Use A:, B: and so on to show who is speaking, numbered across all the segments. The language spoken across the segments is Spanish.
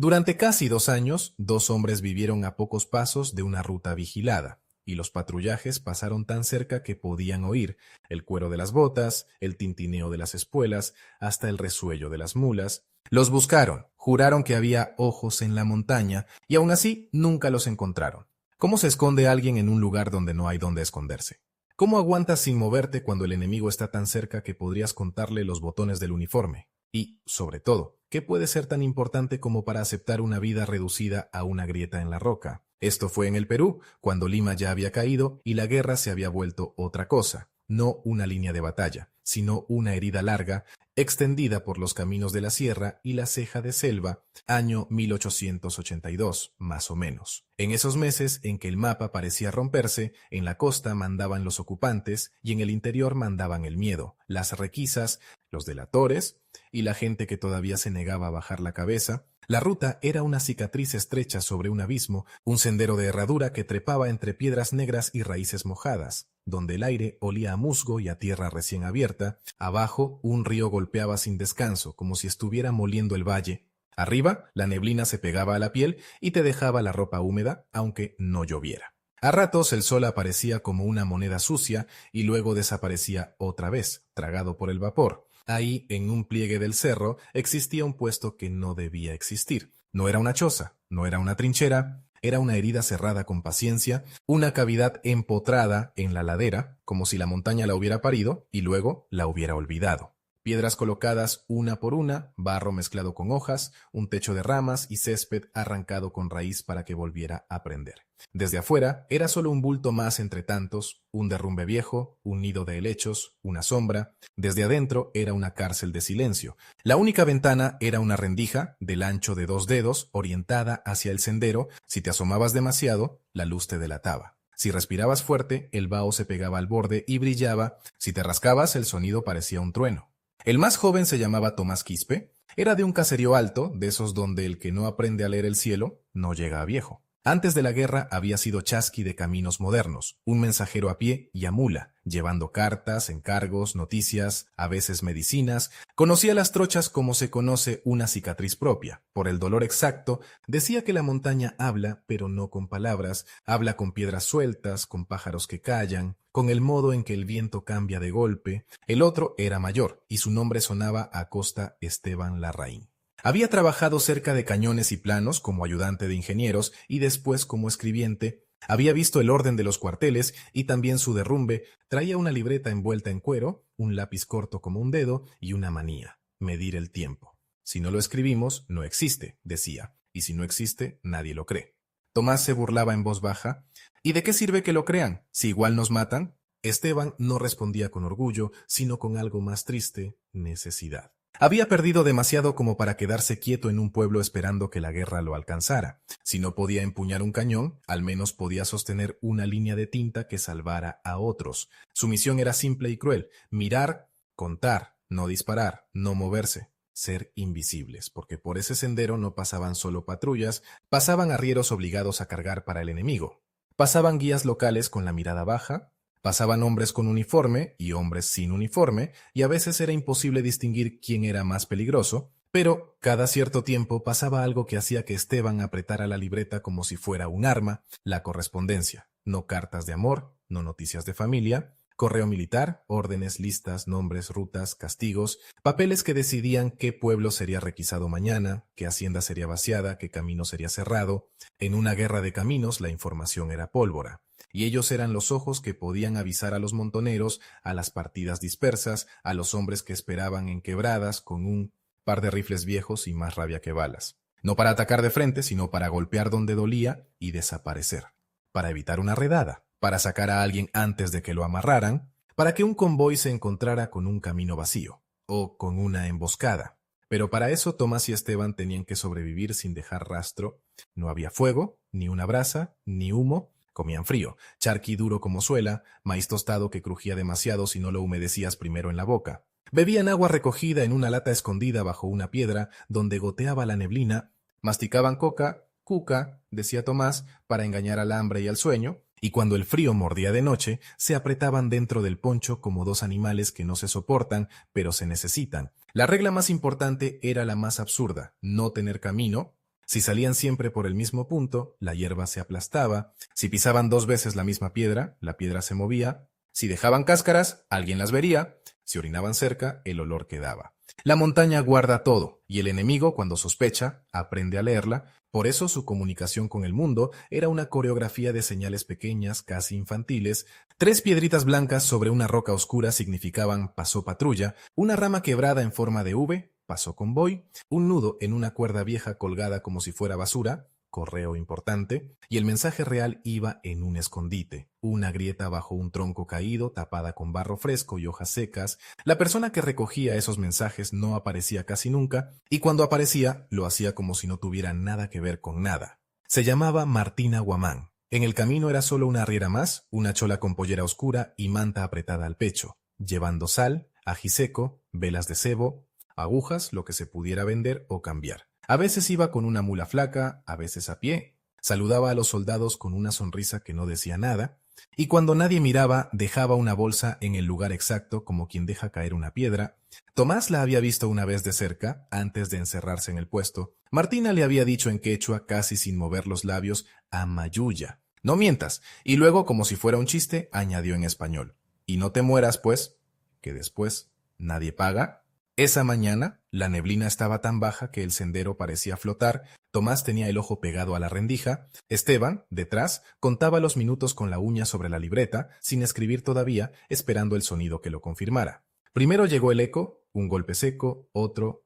A: Durante casi 2 años, dos hombres vivieron a pocos pasos de una ruta vigilada, y los patrullajes pasaron tan cerca que podían oír el cuero de las botas, el tintineo de las espuelas, hasta el resuello de las mulas. Los buscaron, juraron que había ojos en la montaña, y aún así nunca los encontraron. ¿Cómo se esconde alguien en un lugar donde no hay donde esconderse? ¿Cómo aguantas sin moverte cuando el enemigo está tan cerca que podrías contarle los botones del uniforme? Y, sobre todo, ¿qué puede ser tan importante como para aceptar una vida reducida a una grieta en la roca? Esto fue en el Perú, cuando Lima ya había caído y la guerra se había vuelto otra cosa, no una línea de batalla, sino una herida larga, extendida por los caminos de la sierra y la ceja de selva, año 1882, más o menos. En esos meses en que el mapa parecía romperse, en la costa mandaban los ocupantes y en el interior mandaban el miedo, las requisas, los delatores y la gente que todavía se negaba a bajar la cabeza. La ruta era una cicatriz estrecha sobre un abismo, un sendero de herradura que trepaba entre piedras negras y raíces mojadas, donde el aire olía a musgo y a tierra recién abierta. Abajo, un río golpeaba sin descanso, como si estuviera moliendo el valle. Arriba, la neblina se pegaba a la piel y te dejaba la ropa húmeda, aunque no lloviera. A ratos el sol aparecía como una moneda sucia y luego desaparecía otra vez, tragado por el vapor. Ahí, en un pliegue del cerro, existía un puesto que no debía existir. No era una choza, no era una trinchera, era una herida cerrada con paciencia, una cavidad empotrada en la ladera, como si la montaña la hubiera parido y luego la hubiera olvidado. Piedras colocadas una por una, barro mezclado con hojas, un techo de ramas y césped arrancado con raíz para que volviera a prender. Desde afuera era solo un bulto más entre tantos, un derrumbe viejo, un nido de helechos, una sombra. Desde adentro era una cárcel de silencio. La única ventana era una rendija del ancho de 2 dedos orientada hacia el sendero. Si te asomabas demasiado, la luz te delataba. Si respirabas fuerte, el vaho se pegaba al borde y brillaba. Si te rascabas, el sonido parecía un trueno. El más joven se llamaba Tomás Quispe. Era de un caserío alto, de esos donde el que no aprende a leer el cielo no llega a viejo. Antes de la guerra había sido chasqui de caminos modernos, un mensajero a pie y a mula, llevando cartas, encargos, noticias, a veces medicinas. Conocía las trochas como se conoce una cicatriz propia. Por el dolor exacto, decía que la montaña habla, pero no con palabras, habla con piedras sueltas, con pájaros que callan, con el modo en que el viento cambia de golpe. El otro era mayor, y su nombre sonaba a Costa Esteban Larraín. Había trabajado cerca de cañones y planos como ayudante de ingenieros y después como escribiente. Había visto el orden de los cuarteles y también su derrumbe. Traía una libreta envuelta en cuero, un lápiz corto como un dedo y una manía: medir el tiempo. Si no lo escribimos, no existe, decía, y si no existe, nadie lo cree. Tomás se burlaba en voz baja. ¿Y de qué sirve que lo crean, si igual nos matan? Esteban no respondía con orgullo, sino con algo más triste: necesidad. Había perdido demasiado como para quedarse quieto en un pueblo esperando que la guerra lo alcanzara. Si no podía empuñar un cañón, al menos podía sostener una línea de tinta que salvara a otros. Su misión era simple y cruel: mirar, contar, no disparar, no moverse, ser invisibles, porque por ese sendero no pasaban solo patrullas, pasaban arrieros obligados a cargar para el enemigo. Pasaban guías locales con la mirada baja. Pasaban hombres con uniforme y hombres sin uniforme, y a veces era imposible distinguir quién era más peligroso, pero cada cierto tiempo pasaba algo que hacía que Esteban apretara la libreta como si fuera un arma: la correspondencia. No cartas de amor, no noticias de familia, correo militar, órdenes, listas, nombres, rutas, castigos, papeles que decidían qué pueblo sería requisado mañana, qué hacienda sería vaciada, qué camino sería cerrado. En una guerra de caminos la información era pólvora, y ellos eran los ojos que podían avisar a los montoneros, a las partidas dispersas, a los hombres que esperaban en quebradas con un par de rifles viejos y más rabia que balas. No para atacar de frente, sino para golpear donde dolía y desaparecer. Para evitar una redada, para sacar a alguien antes de que lo amarraran, para que un convoy se encontrara con un camino vacío, o con una emboscada. Pero para eso Tomás y Esteban tenían que sobrevivir sin dejar rastro. No había fuego, ni una brasa, ni humo. Comían frío, charqui duro como suela, maíz tostado que crujía demasiado si no lo humedecías primero en la boca. Bebían agua recogida en una lata escondida bajo una piedra donde goteaba la neblina. Masticaban coca, cuca, decía Tomás, para engañar al hambre y al sueño, y cuando el frío mordía de noche, se apretaban dentro del poncho como dos animales que no se soportan, pero se necesitan. La regla más importante era la más absurda: no tener camino, Si salían siempre por el mismo punto, la hierba se aplastaba. Si pisaban 2 veces la misma piedra, la piedra se movía. Si dejaban cáscaras, alguien las vería. Si orinaban cerca, el olor quedaba. La montaña guarda todo, y el enemigo, cuando sospecha, aprende a leerla. Por eso su comunicación con el mundo era una coreografía de señales pequeñas, casi infantiles. 3 piedritas blancas sobre una roca oscura significaban pasó patrulla, una rama quebrada en forma de V, pasó convoy, un nudo en una cuerda vieja colgada como si fuera basura, correo importante, y el mensaje real iba en un escondite, una grieta bajo un tronco caído tapada con barro fresco y hojas secas. La persona que recogía esos mensajes no aparecía casi nunca, y cuando aparecía lo hacía como si no tuviera nada que ver con nada. Se llamaba Martina Guamán. En el camino era solo una arriera más, una chola con pollera oscura y manta apretada al pecho, llevando sal, ají seco, velas de cebo, agujas, lo que se pudiera vender o cambiar. A veces iba con una mula flaca, a veces a pie. Saludaba a los soldados con una sonrisa que no decía nada, y cuando nadie miraba dejaba una bolsa en el lugar exacto como quien deja caer una piedra. Tomás la había visto una vez de cerca, antes de encerrarse en el puesto. Martina le había dicho en quechua, casi sin mover los labios, Amayuya. No mientas, y luego, como si fuera un chiste, añadió en español. Y no te mueras, pues, que después nadie paga. Esa mañana, la neblina estaba tan baja que el sendero parecía flotar. Tomás tenía el ojo pegado a la rendija. Esteban, detrás, contaba los minutos con la uña sobre la libreta, sin escribir todavía, esperando el sonido que lo confirmara. Primero llegó el eco, un golpe seco, otro,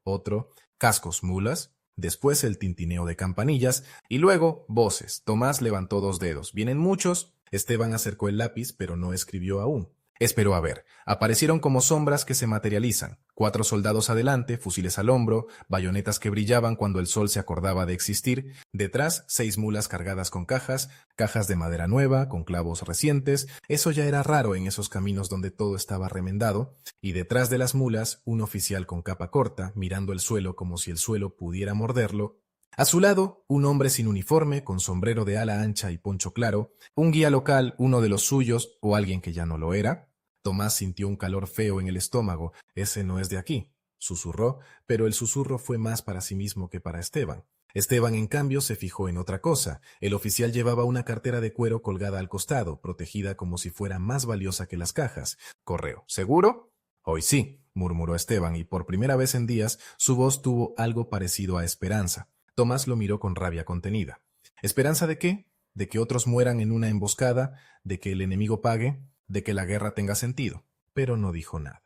A: cascos, mulas, después el tintineo de campanillas, y luego voces. Tomás levantó 2 dedos. ¿Vienen muchos? Esteban acercó el lápiz, pero no escribió aún. Esperó a ver. Aparecieron como sombras que se materializan. 4 soldados adelante, fusiles al hombro, bayonetas que brillaban cuando el sol se acordaba de existir. Detrás, 6 mulas cargadas con cajas, cajas de madera nueva, con clavos recientes. Eso ya era raro en esos caminos donde todo estaba remendado. Y detrás de las mulas, un oficial con capa corta, mirando el suelo como si el suelo pudiera morderlo. A su lado, un hombre sin uniforme, con sombrero de ala ancha y poncho claro, un guía local, uno de los suyos o alguien que ya no lo era. Tomás sintió un calor feo en el estómago. Ese no es de aquí, susurró, pero el susurro fue más para sí mismo que para Esteban. Esteban, en cambio, se fijó en otra cosa. El oficial llevaba una cartera de cuero colgada al costado, protegida como si fuera más valiosa que las cajas. Correo. ¿Seguro? Hoy sí, murmuró Esteban, y por primera vez en días su voz tuvo algo parecido a esperanza. Tomás lo miró con rabia contenida. ¿Esperanza de qué? ¿De que otros mueran en una emboscada? ¿De que el enemigo pague? ¿De que la guerra tenga sentido? Pero no dijo nada.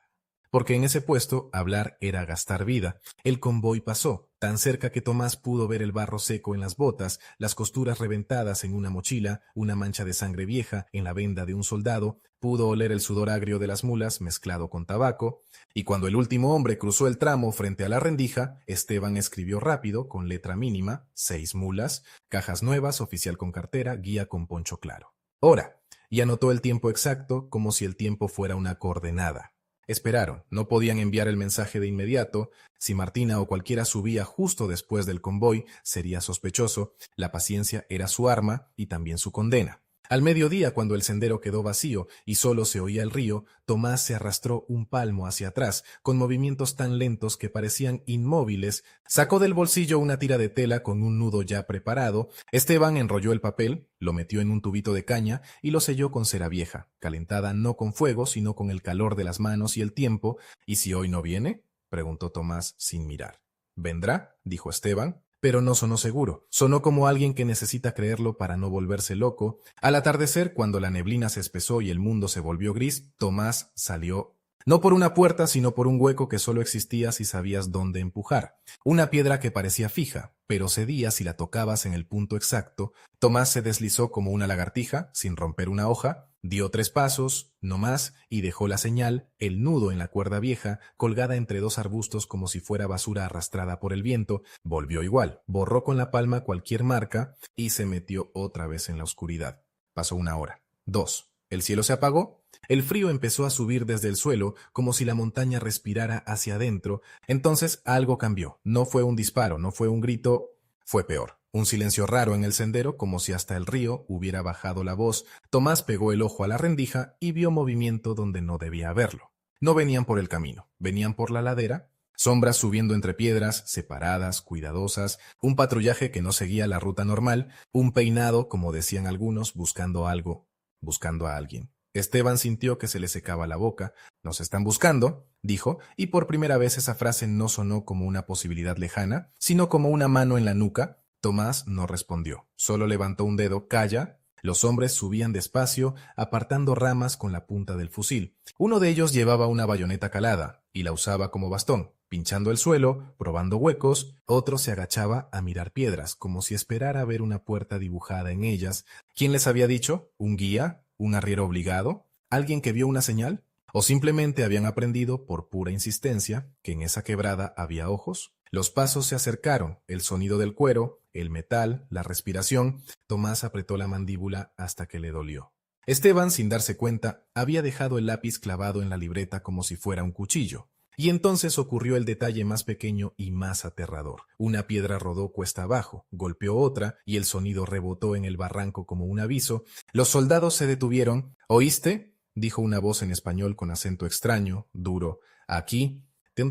A: Porque en ese puesto hablar era gastar vida. El convoy pasó, tan cerca que Tomás pudo ver el barro seco en las botas, las costuras reventadas en una mochila, una mancha de sangre vieja en la venda de un soldado, pudo oler el sudor agrio de las mulas mezclado con tabaco, y cuando el último hombre cruzó el tramo frente a la rendija, Esteban escribió rápido, con letra mínima, 6 mulas, cajas nuevas, oficial con cartera, guía con poncho claro. Hora, y anotó el tiempo exacto como si el tiempo fuera una coordenada. Esperaron, no podían enviar el mensaje de inmediato. Si Martina o cualquiera subía justo después del convoy, sería sospechoso. La paciencia era su arma y también su condena. Al mediodía, cuando el sendero quedó vacío y solo se oía el río, Tomás se arrastró un palmo hacia atrás, con movimientos tan lentos que parecían inmóviles. Sacó del bolsillo una tira de tela con un nudo ya preparado. Esteban enrolló el papel, lo metió en un tubito de caña y lo selló con cera vieja, calentada no con fuego, sino con el calor de las manos y el tiempo. ¿Y si hoy no viene?, preguntó Tomás sin mirar. «¿Vendrá?», dijo Esteban. Pero no sonó seguro. Sonó como alguien que necesita creerlo para no volverse loco. Al atardecer, cuando la neblina se espesó y el mundo se volvió gris, Tomás salió, no por una puerta, sino por un hueco que solo existía si sabías dónde empujar. Una piedra que parecía fija, pero cedía si la tocabas en el punto exacto. Tomás se deslizó como una lagartija, sin romper una hoja, dio 3 pasos, no más, y dejó la señal, el nudo en la cuerda vieja, colgada entre 2 arbustos como si fuera basura arrastrada por el viento. Volvió igual, borró con la palma cualquier marca y se metió otra vez en la oscuridad. Pasó 1 hora, 2. El cielo se apagó. El frío empezó a subir desde el suelo, como si la montaña respirara hacia adentro. Entonces algo cambió. No fue un disparo, no fue un grito, fue peor. Un silencio raro en el sendero, como si hasta el río hubiera bajado la voz. Tomás pegó el ojo a la rendija y vio movimiento donde no debía haberlo. No venían por el camino, venían por la ladera. Sombras subiendo entre piedras, separadas, cuidadosas, un patrullaje que no seguía la ruta normal, un peinado, como decían algunos, buscando algo, buscando a alguien. Esteban sintió que se le secaba la boca. «Nos están buscando», dijo, y por primera vez esa frase no sonó como una posibilidad lejana, sino como una mano en la nuca. Tomás no respondió, solo levantó un dedo. «Calla». Los hombres subían despacio, apartando ramas con la punta del fusil. Uno de ellos llevaba una bayoneta calada, y la usaba como bastón, pinchando el suelo, probando huecos. Otro se agachaba a mirar piedras, como si esperara ver una puerta dibujada en ellas. ¿Quién les había dicho? ¿Un guía? ¿Un arriero obligado? ¿Alguien que vio una señal? ¿O simplemente habían aprendido, por pura insistencia, que en esa quebrada había ojos? Los pasos se acercaron, el sonido del cuero, el metal, la respiración. Tomás apretó la mandíbula hasta que le dolió. Esteban, sin darse cuenta, había dejado el lápiz clavado en la libreta como si fuera un cuchillo. Y entonces ocurrió el detalle más pequeño y más aterrador. Una piedra rodó cuesta abajo, golpeó otra, y el sonido rebotó en el barranco como un aviso. Los soldados se detuvieron. «¿Oíste?», dijo una voz en español con acento extraño, duro. «Aquí».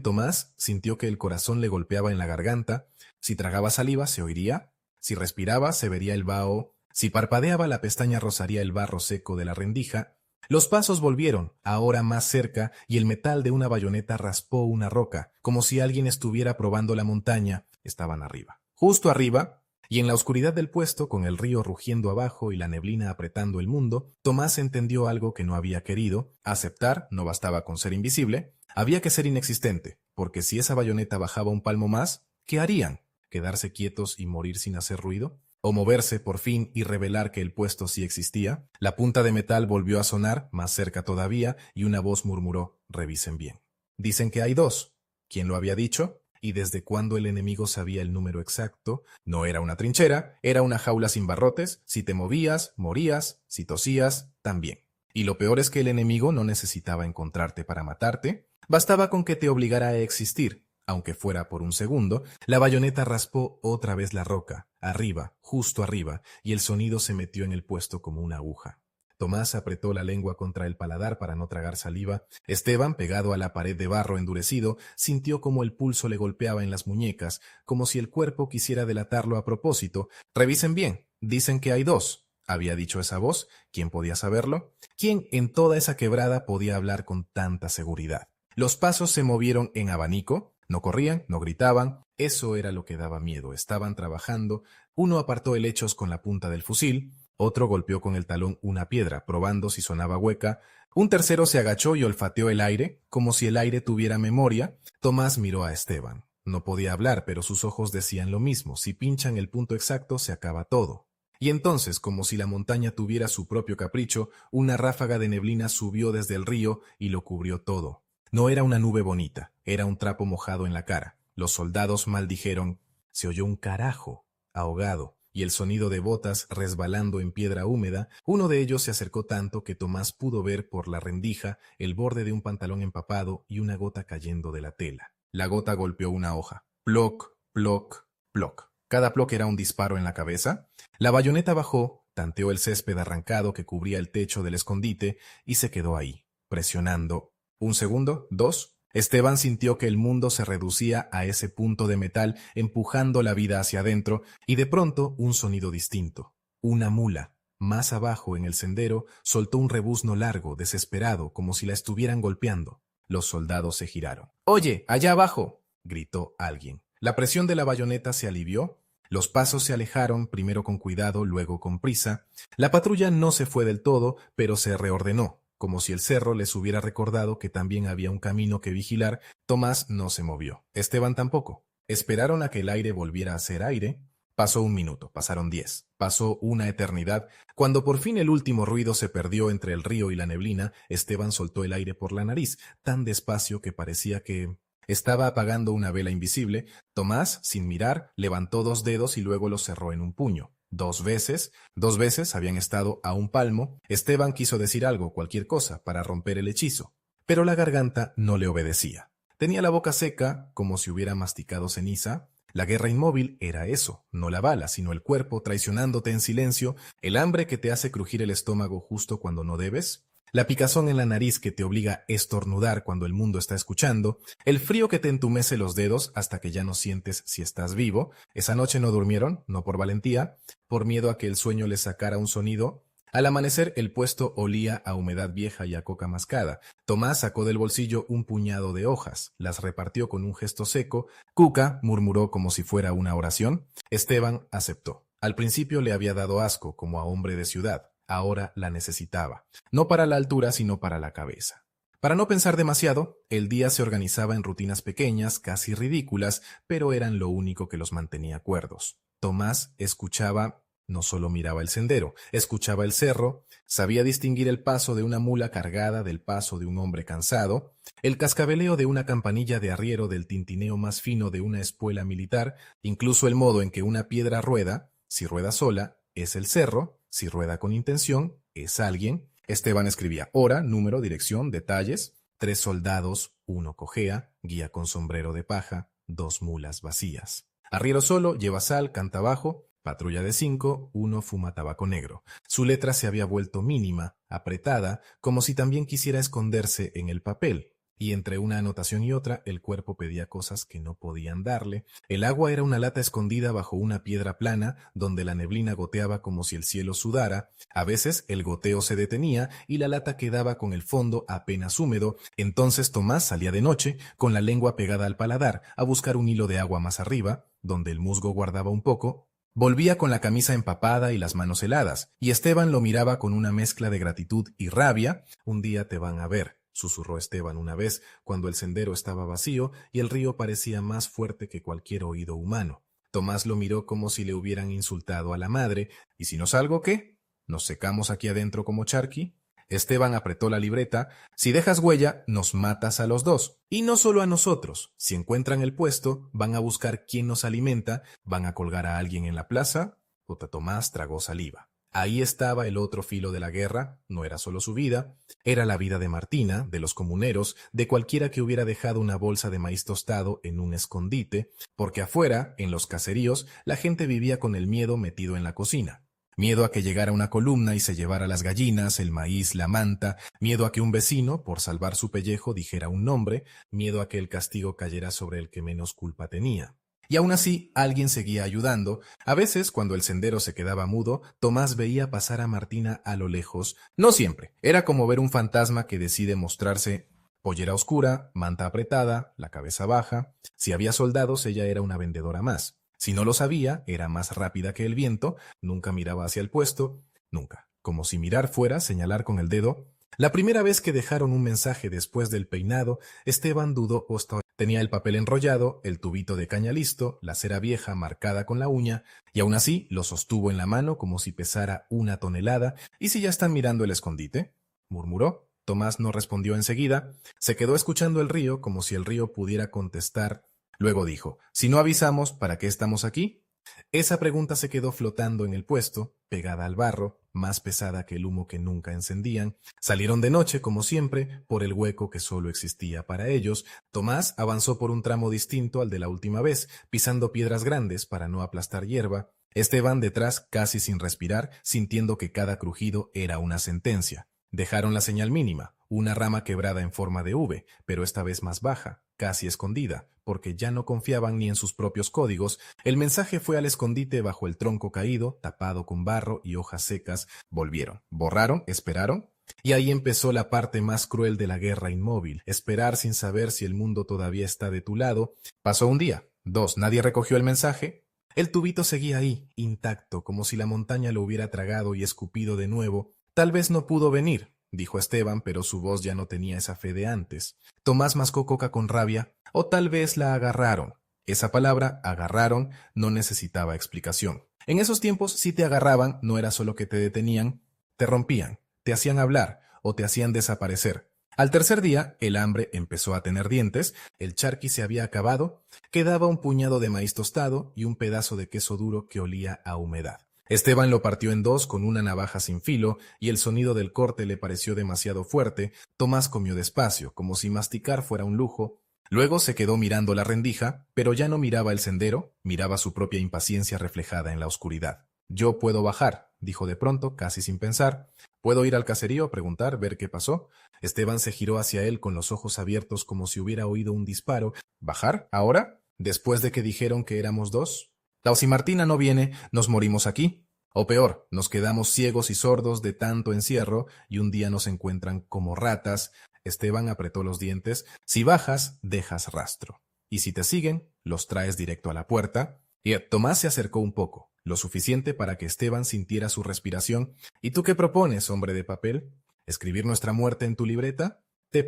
A: Tomás sintió que el corazón le golpeaba en la garganta. Si tragaba saliva, se oiría. Si respiraba, se vería el vaho. Si parpadeaba, la pestaña rozaría el barro seco de la rendija. Los pasos volvieron, ahora más cerca, y el metal de una bayoneta raspó una roca, como si alguien estuviera probando la montaña. Estaban arriba, justo arriba, y en la oscuridad del puesto, con el río rugiendo abajo y la neblina apretando el mundo, Tomás entendió algo que no había querido aceptar. No bastaba con ser invisible, había que ser inexistente, porque si esa bayoneta bajaba un palmo más, ¿qué harían? ¿Quedarse quietos y morir sin hacer ruido? ¿O moverse por fin y revelar que el puesto sí existía? La punta de metal volvió a sonar, más cerca todavía, y una voz murmuró: «Revisen bien». «Dicen que hay dos». ¿Quién lo había dicho? ¿Y desde cuándo el enemigo sabía el número exacto? No era una trinchera, era una jaula sin barrotes. Si te movías, morías. Si tosías, también. Y lo peor es que el enemigo no necesitaba encontrarte para matarte. Bastaba con que te obligara a existir, aunque fuera por un segundo. La bayoneta raspó otra vez la roca, arriba, justo arriba, y el sonido se metió en el puesto como una aguja. Tomás apretó la lengua contra el paladar para no tragar saliva. Esteban, pegado a la pared de barro endurecido, sintió como el pulso le golpeaba en las muñecas, como si el cuerpo quisiera delatarlo a propósito. «Revisen bien, dicen que hay dos», había dicho esa voz. ¿Quién podía saberlo? ¿Quién en toda esa quebrada podía hablar con tanta seguridad? Los pasos se movieron en abanico. No corrían, no gritaban. Eso era lo que daba miedo. Estaban trabajando. Uno apartó helechos con la punta del fusil. Otro golpeó con el talón una piedra, probando si sonaba hueca. Un tercero se agachó y olfateó el aire, como si el aire tuviera memoria. Tomás miró a Esteban. No podía hablar, pero sus ojos decían lo mismo. Si pinchan el punto exacto, se acaba todo. Y entonces, como si la montaña tuviera su propio capricho, una ráfaga de neblina subió desde el río y lo cubrió todo. No era una nube bonita, era un trapo mojado en la cara. Los soldados maldijeron. Se oyó un carajo, ahogado, y el sonido de botas resbalando en piedra húmeda. Uno de ellos se acercó tanto que Tomás pudo ver por la rendija el borde de un pantalón empapado y una gota cayendo de la tela. La gota golpeó una hoja. Ploc, ploc, ploc. Cada ploc era un disparo en la cabeza. La bayoneta bajó, tanteó el césped arrancado que cubría el techo del escondite y se quedó ahí, presionando. Un segundo, dos. Esteban sintió que el mundo se reducía a ese punto de metal empujando la vida hacia adentro, y de pronto un sonido distinto. Una mula, más abajo en el sendero, soltó un rebuzno largo, desesperado, como si la estuvieran golpeando. Los soldados se giraron. «¡Oye, allá abajo!», gritó alguien. La presión de la bayoneta se alivió. Los pasos se alejaron, primero con cuidado, luego con prisa. La patrulla no se fue del todo, pero se reordenó. Como si el cerro les hubiera recordado que también había un camino que vigilar. Tomás no se movió. Esteban tampoco. Esperaron a que el aire volviera a ser aire. Pasó un minuto, pasaron 10. Pasó una eternidad. Cuando por fin el último ruido se perdió entre el río y la neblina, Esteban soltó el aire por la nariz, tan despacio que parecía que estaba apagando una vela invisible. Tomás, sin mirar, levantó 2 dedos y luego los cerró en un puño. 2 veces habían estado a un palmo. Esteban quiso decir algo, cualquier cosa, para romper el hechizo, pero la garganta no le obedecía. Tenía la boca seca, como si hubiera masticado ceniza. La guerra inmóvil era eso, no la bala, sino el cuerpo traicionándote en silencio, el hambre que te hace crujir el estómago justo cuando no debes. la picazón en la nariz que te obliga a estornudar cuando el mundo está escuchando, el frío que te entumece los dedos hasta que ya no sientes si estás vivo. Esa noche no durmieron, no por valentía, por miedo a que el sueño les sacara un sonido. Al amanecer el puesto olía a humedad vieja y a coca mascada. Tomás sacó del bolsillo un puñado de hojas, las repartió con un gesto seco. Cuca murmuró como si fuera una oración. Esteban aceptó. Al principio le había dado asco, como a hombre de ciudad. Ahora la necesitaba, no para la altura, sino para la cabeza. Para no pensar demasiado, el día se organizaba en rutinas pequeñas, casi ridículas, pero eran lo único que los mantenía cuerdos. Tomás escuchaba. No solo miraba el sendero, escuchaba el cerro, sabía distinguir el paso de una mula cargada del paso de un hombre cansado, el cascabeleo de una campanilla de arriero del tintineo más fino de una espuela militar, incluso el modo en que una piedra rueda. Si rueda sola, es el cerro; si rueda con intención, es alguien. Esteban escribía hora, número, dirección, detalles. 3 soldados, 1 cojea, guía con sombrero de paja, 2 mulas vacías. Arriero solo, lleva sal, canta bajo. Patrulla de 5, 1 fuma tabaco negro. Su letra se había vuelto mínima, apretada, como si también quisiera esconderse en el papel. Y entre una anotación y otra, el cuerpo pedía cosas que no podían darle. El agua era una lata escondida bajo una piedra plana, donde la neblina goteaba como si el cielo sudara. A veces el goteo se detenía y la lata quedaba con el fondo apenas húmedo. Entonces Tomás salía de noche, con la lengua pegada al paladar, a buscar un hilo de agua más arriba, donde el musgo guardaba un poco. Volvía con la camisa empapada y las manos heladas, y Esteban lo miraba con una mezcla de gratitud y rabia. Un día te van a ver, susurró Esteban una vez, cuando el sendero estaba vacío y el río parecía más fuerte que cualquier oído humano. Tomás lo miró como si le hubieran insultado a la madre. ¿Y si no salgo, qué? ¿Nos secamos aquí adentro como charqui? Esteban apretó la libreta. Si dejas huella, nos matas a los dos. Y no solo a nosotros. Si encuentran el puesto, van a buscar quién nos alimenta, van a colgar a alguien en la plaza. J. Tomás tragó saliva. Ahí estaba el otro filo de la guerra. No era solo su vida, era la vida de Martina, de los comuneros, de cualquiera que hubiera dejado una bolsa de maíz tostado en un escondite, porque afuera, en los caseríos, la gente vivía con el miedo metido en la cocina. Miedo a que llegara una columna y se llevara las gallinas, el maíz, la manta, miedo a que un vecino, por salvar su pellejo, dijera un nombre, miedo a que el castigo cayera sobre el que menos culpa tenía. Y aún así, alguien seguía ayudando. A veces, cuando el sendero se quedaba mudo, Tomás veía pasar a Martina a lo lejos. No siempre, era como ver un fantasma que decide mostrarse. Pollera oscura, manta apretada, la cabeza baja. Si había soldados, ella era una vendedora más. Si no lo sabía, era más rápida que el viento, nunca miraba hacia el puesto, nunca, como si mirar fuera, señalar con el dedo. La primera vez que dejaron un mensaje después del peinado, Esteban dudó hasta. Tenía el papel enrollado, el tubito de caña listo, la cera vieja marcada con la uña, y aún así lo sostuvo en la mano como si pesara 1 tonelada. ¿Y si ya están mirando el escondite?, murmuró. Tomás no respondió enseguida, se quedó escuchando el río como si el río pudiera contestar. Luego dijo, si no avisamos, ¿para qué estamos aquí? Esa pregunta se quedó flotando en el puesto, pegada al barro, más pesada que el humo que nunca encendían. Salieron de noche, como siempre, por el hueco que solo existía para ellos. Tomás avanzó por un tramo distinto al de la última vez, pisando piedras grandes para no aplastar hierba. Esteban detrás, casi sin respirar, sintiendo que cada crujido era una sentencia. Dejaron la señal mínima, una rama quebrada en forma de V, pero esta vez más baja, casi escondida, porque ya no confiaban ni en sus propios códigos. El mensaje fue al escondite bajo el tronco caído, tapado con barro y hojas secas. Volvieron, borraron, esperaron. Y ahí empezó la parte más cruel de la guerra inmóvil, esperar sin saber si el mundo todavía está de tu lado. Pasó un día, 2, nadie recogió el mensaje. El tubito seguía ahí, intacto, como si la montaña lo hubiera tragado y escupido de nuevo. Tal vez no pudo venir, dijo Esteban, pero su voz ya no tenía esa fe de antes. Tomás mascó coca con rabia. O tal vez la agarraron. Esa palabra, agarraron, no necesitaba explicación. En esos tiempos, si te agarraban, no era solo que te detenían, te rompían, te hacían hablar o te hacían desaparecer. Al tercer día, el hambre empezó a tener dientes, el charqui se había acabado, quedaba un puñado de maíz tostado y un pedazo de queso duro que olía a humedad. Esteban lo partió en 2 con una navaja sin filo y el sonido del corte le pareció demasiado fuerte. Tomás comió despacio, como si masticar fuera un lujo. Luego se quedó mirando la rendija, pero ya no miraba el sendero, miraba su propia impaciencia reflejada en la oscuridad. Yo puedo bajar, dijo de pronto, casi sin pensar. ¿Puedo ir al caserío, preguntar, ver qué pasó? Esteban se giró hacia él con los ojos abiertos como si hubiera oído un disparo. ¿Bajar? ¿Ahora? ¿Después de que dijeron que éramos dos? La Osimartina no viene, nos morimos aquí. O peor, nos quedamos ciegos y sordos de tanto encierro y un día nos encuentran como ratas. Esteban apretó los dientes. Si bajas, dejas rastro. Y si te siguen, los traes directo a la puerta. Y Tomás se acercó un poco, lo suficiente para que Esteban sintiera su respiración. ¿Y tú qué propones, hombre de papel? ¿Escribir nuestra muerte en tu libreta?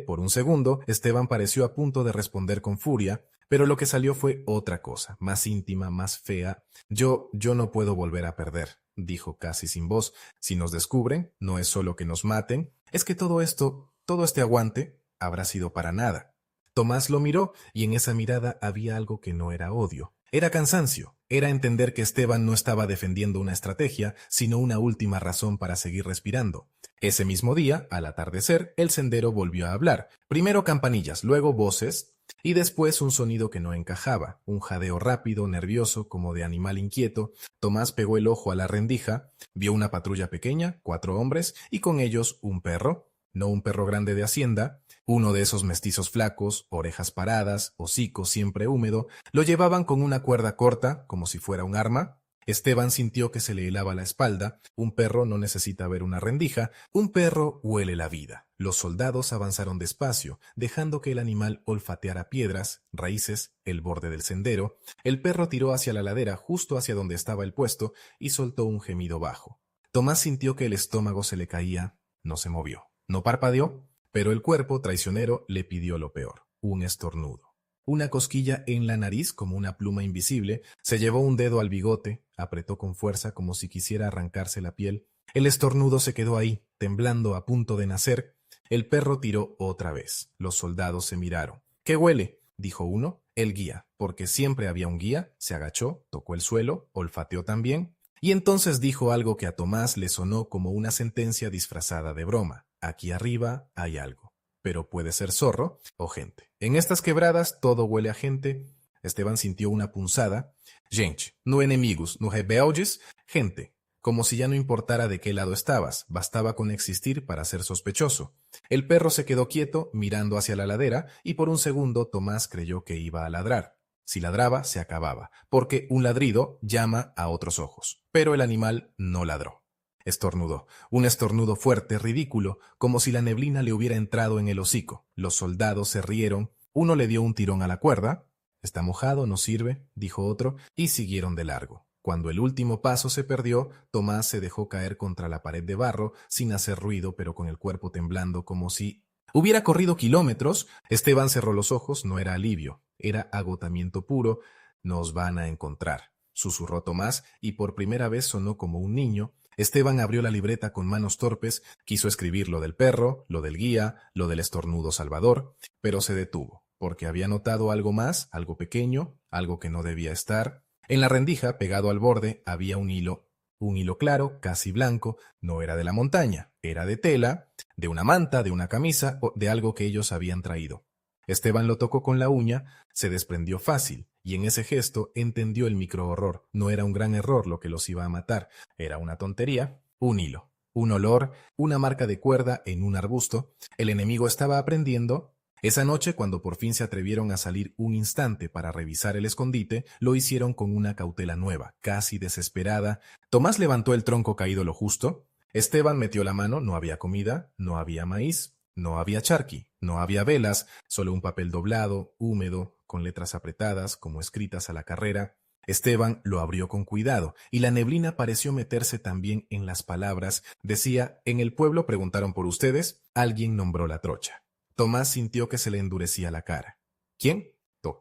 A: Por un segundo, Esteban pareció a punto de responder con furia, pero lo que salió fue otra cosa, más íntima, más fea. Yo no puedo volver a perder, dijo casi sin voz. Si nos descubren, no es solo que nos maten, es que todo esto, todo este aguante, habrá sido para nada. Tomás lo miró y en esa mirada había algo que no era odio. Era cansancio, era entender que Esteban no estaba defendiendo una estrategia, sino una última razón para seguir respirando. Ese mismo día, al atardecer, el sendero volvió a hablar. Primero campanillas, luego voces, y después un sonido que no encajaba, un jadeo rápido, nervioso, como de animal inquieto. Tomás pegó el ojo a la rendija, vio una patrulla pequeña, 4 hombres, y con ellos un perro, no un perro grande de hacienda, uno de esos mestizos flacos, orejas paradas, hocico siempre húmedo, lo llevaban con una cuerda corta, como si fuera un arma. Esteban sintió que se le helaba la espalda. Un perro no necesita ver una rendija, un perro huele la vida. Los soldados avanzaron despacio, dejando que el animal olfateara piedras, raíces, el borde del sendero. El perro tiró hacia la ladera, justo hacia donde estaba el puesto, y soltó un gemido bajo. Tomás sintió que el estómago se le caía, no se movió, no parpadeó, pero el cuerpo traicionero le pidió lo peor, un estornudo. Una cosquilla en la nariz como una pluma invisible, se llevó un dedo al bigote, apretó con fuerza como si quisiera arrancarse la piel. El estornudo se quedó ahí, temblando a punto de nacer. El perro tiró otra vez. Los soldados se miraron. ¿Qué huele?, dijo uno. El guía, porque siempre había un guía, se agachó, tocó el suelo, olfateó también, y entonces dijo algo que a Tomás le sonó como una sentencia disfrazada de broma. Aquí arriba hay algo, pero puede ser zorro o gente. En estas quebradas todo huele a gente. Esteban sintió una punzada. Gente, no enemigos, no rebeldes, gente. Como si ya no importara de qué lado estabas, bastaba con existir para ser sospechoso. El perro se quedó quieto, mirando hacia la ladera, y por un segundo Tomás creyó que iba a ladrar. Si ladraba, se acababa, porque un ladrido llama a otros ojos. Pero el animal no ladró. Estornudó, un estornudo fuerte, ridículo, como si la neblina le hubiera entrado en el hocico. Los soldados se rieron, uno le dio un tirón a la cuerda. «Está mojado, no sirve», dijo otro, y siguieron de largo. Cuando el último paso se perdió, Tomás se dejó caer contra la pared de barro, sin hacer ruido, pero con el cuerpo temblando como si hubiera corrido kilómetros. Esteban cerró los ojos, no era alivio, era agotamiento puro. «Nos van a encontrar», susurró Tomás, y por primera vez sonó como un niño. Esteban abrió la libreta con manos torpes, quiso escribir lo del perro, lo del guía, lo del estornudo salvador, pero se detuvo, porque había notado algo más, algo pequeño, algo que no debía estar. En la rendija, pegado al borde, había un hilo claro, casi blanco, no era de la montaña, era de tela, de una manta, de una camisa o de algo que ellos habían traído. Esteban lo tocó con la uña, se desprendió fácil, y en ese gesto entendió el microhorror. No era un gran error lo que los iba a matar, era una tontería. Un hilo, un olor, una marca de cuerda en un arbusto. El enemigo estaba aprendiendo. Esa noche, cuando por fin se atrevieron a salir un instante para revisar el escondite, lo hicieron con una cautela nueva, casi desesperada. Tomás levantó el tronco caído lo justo. Esteban metió la mano, no había comida, no había maíz, no había charqui, no había velas, solo un papel doblado, húmedo, con letras apretadas, como escritas a la carrera. Esteban lo abrió con cuidado, y la neblina pareció meterse también en las palabras. Decía: «En el pueblo preguntaron por ustedes». Alguien nombró la trocha. Tomás sintió que se le endurecía la cara. «¿Quién?».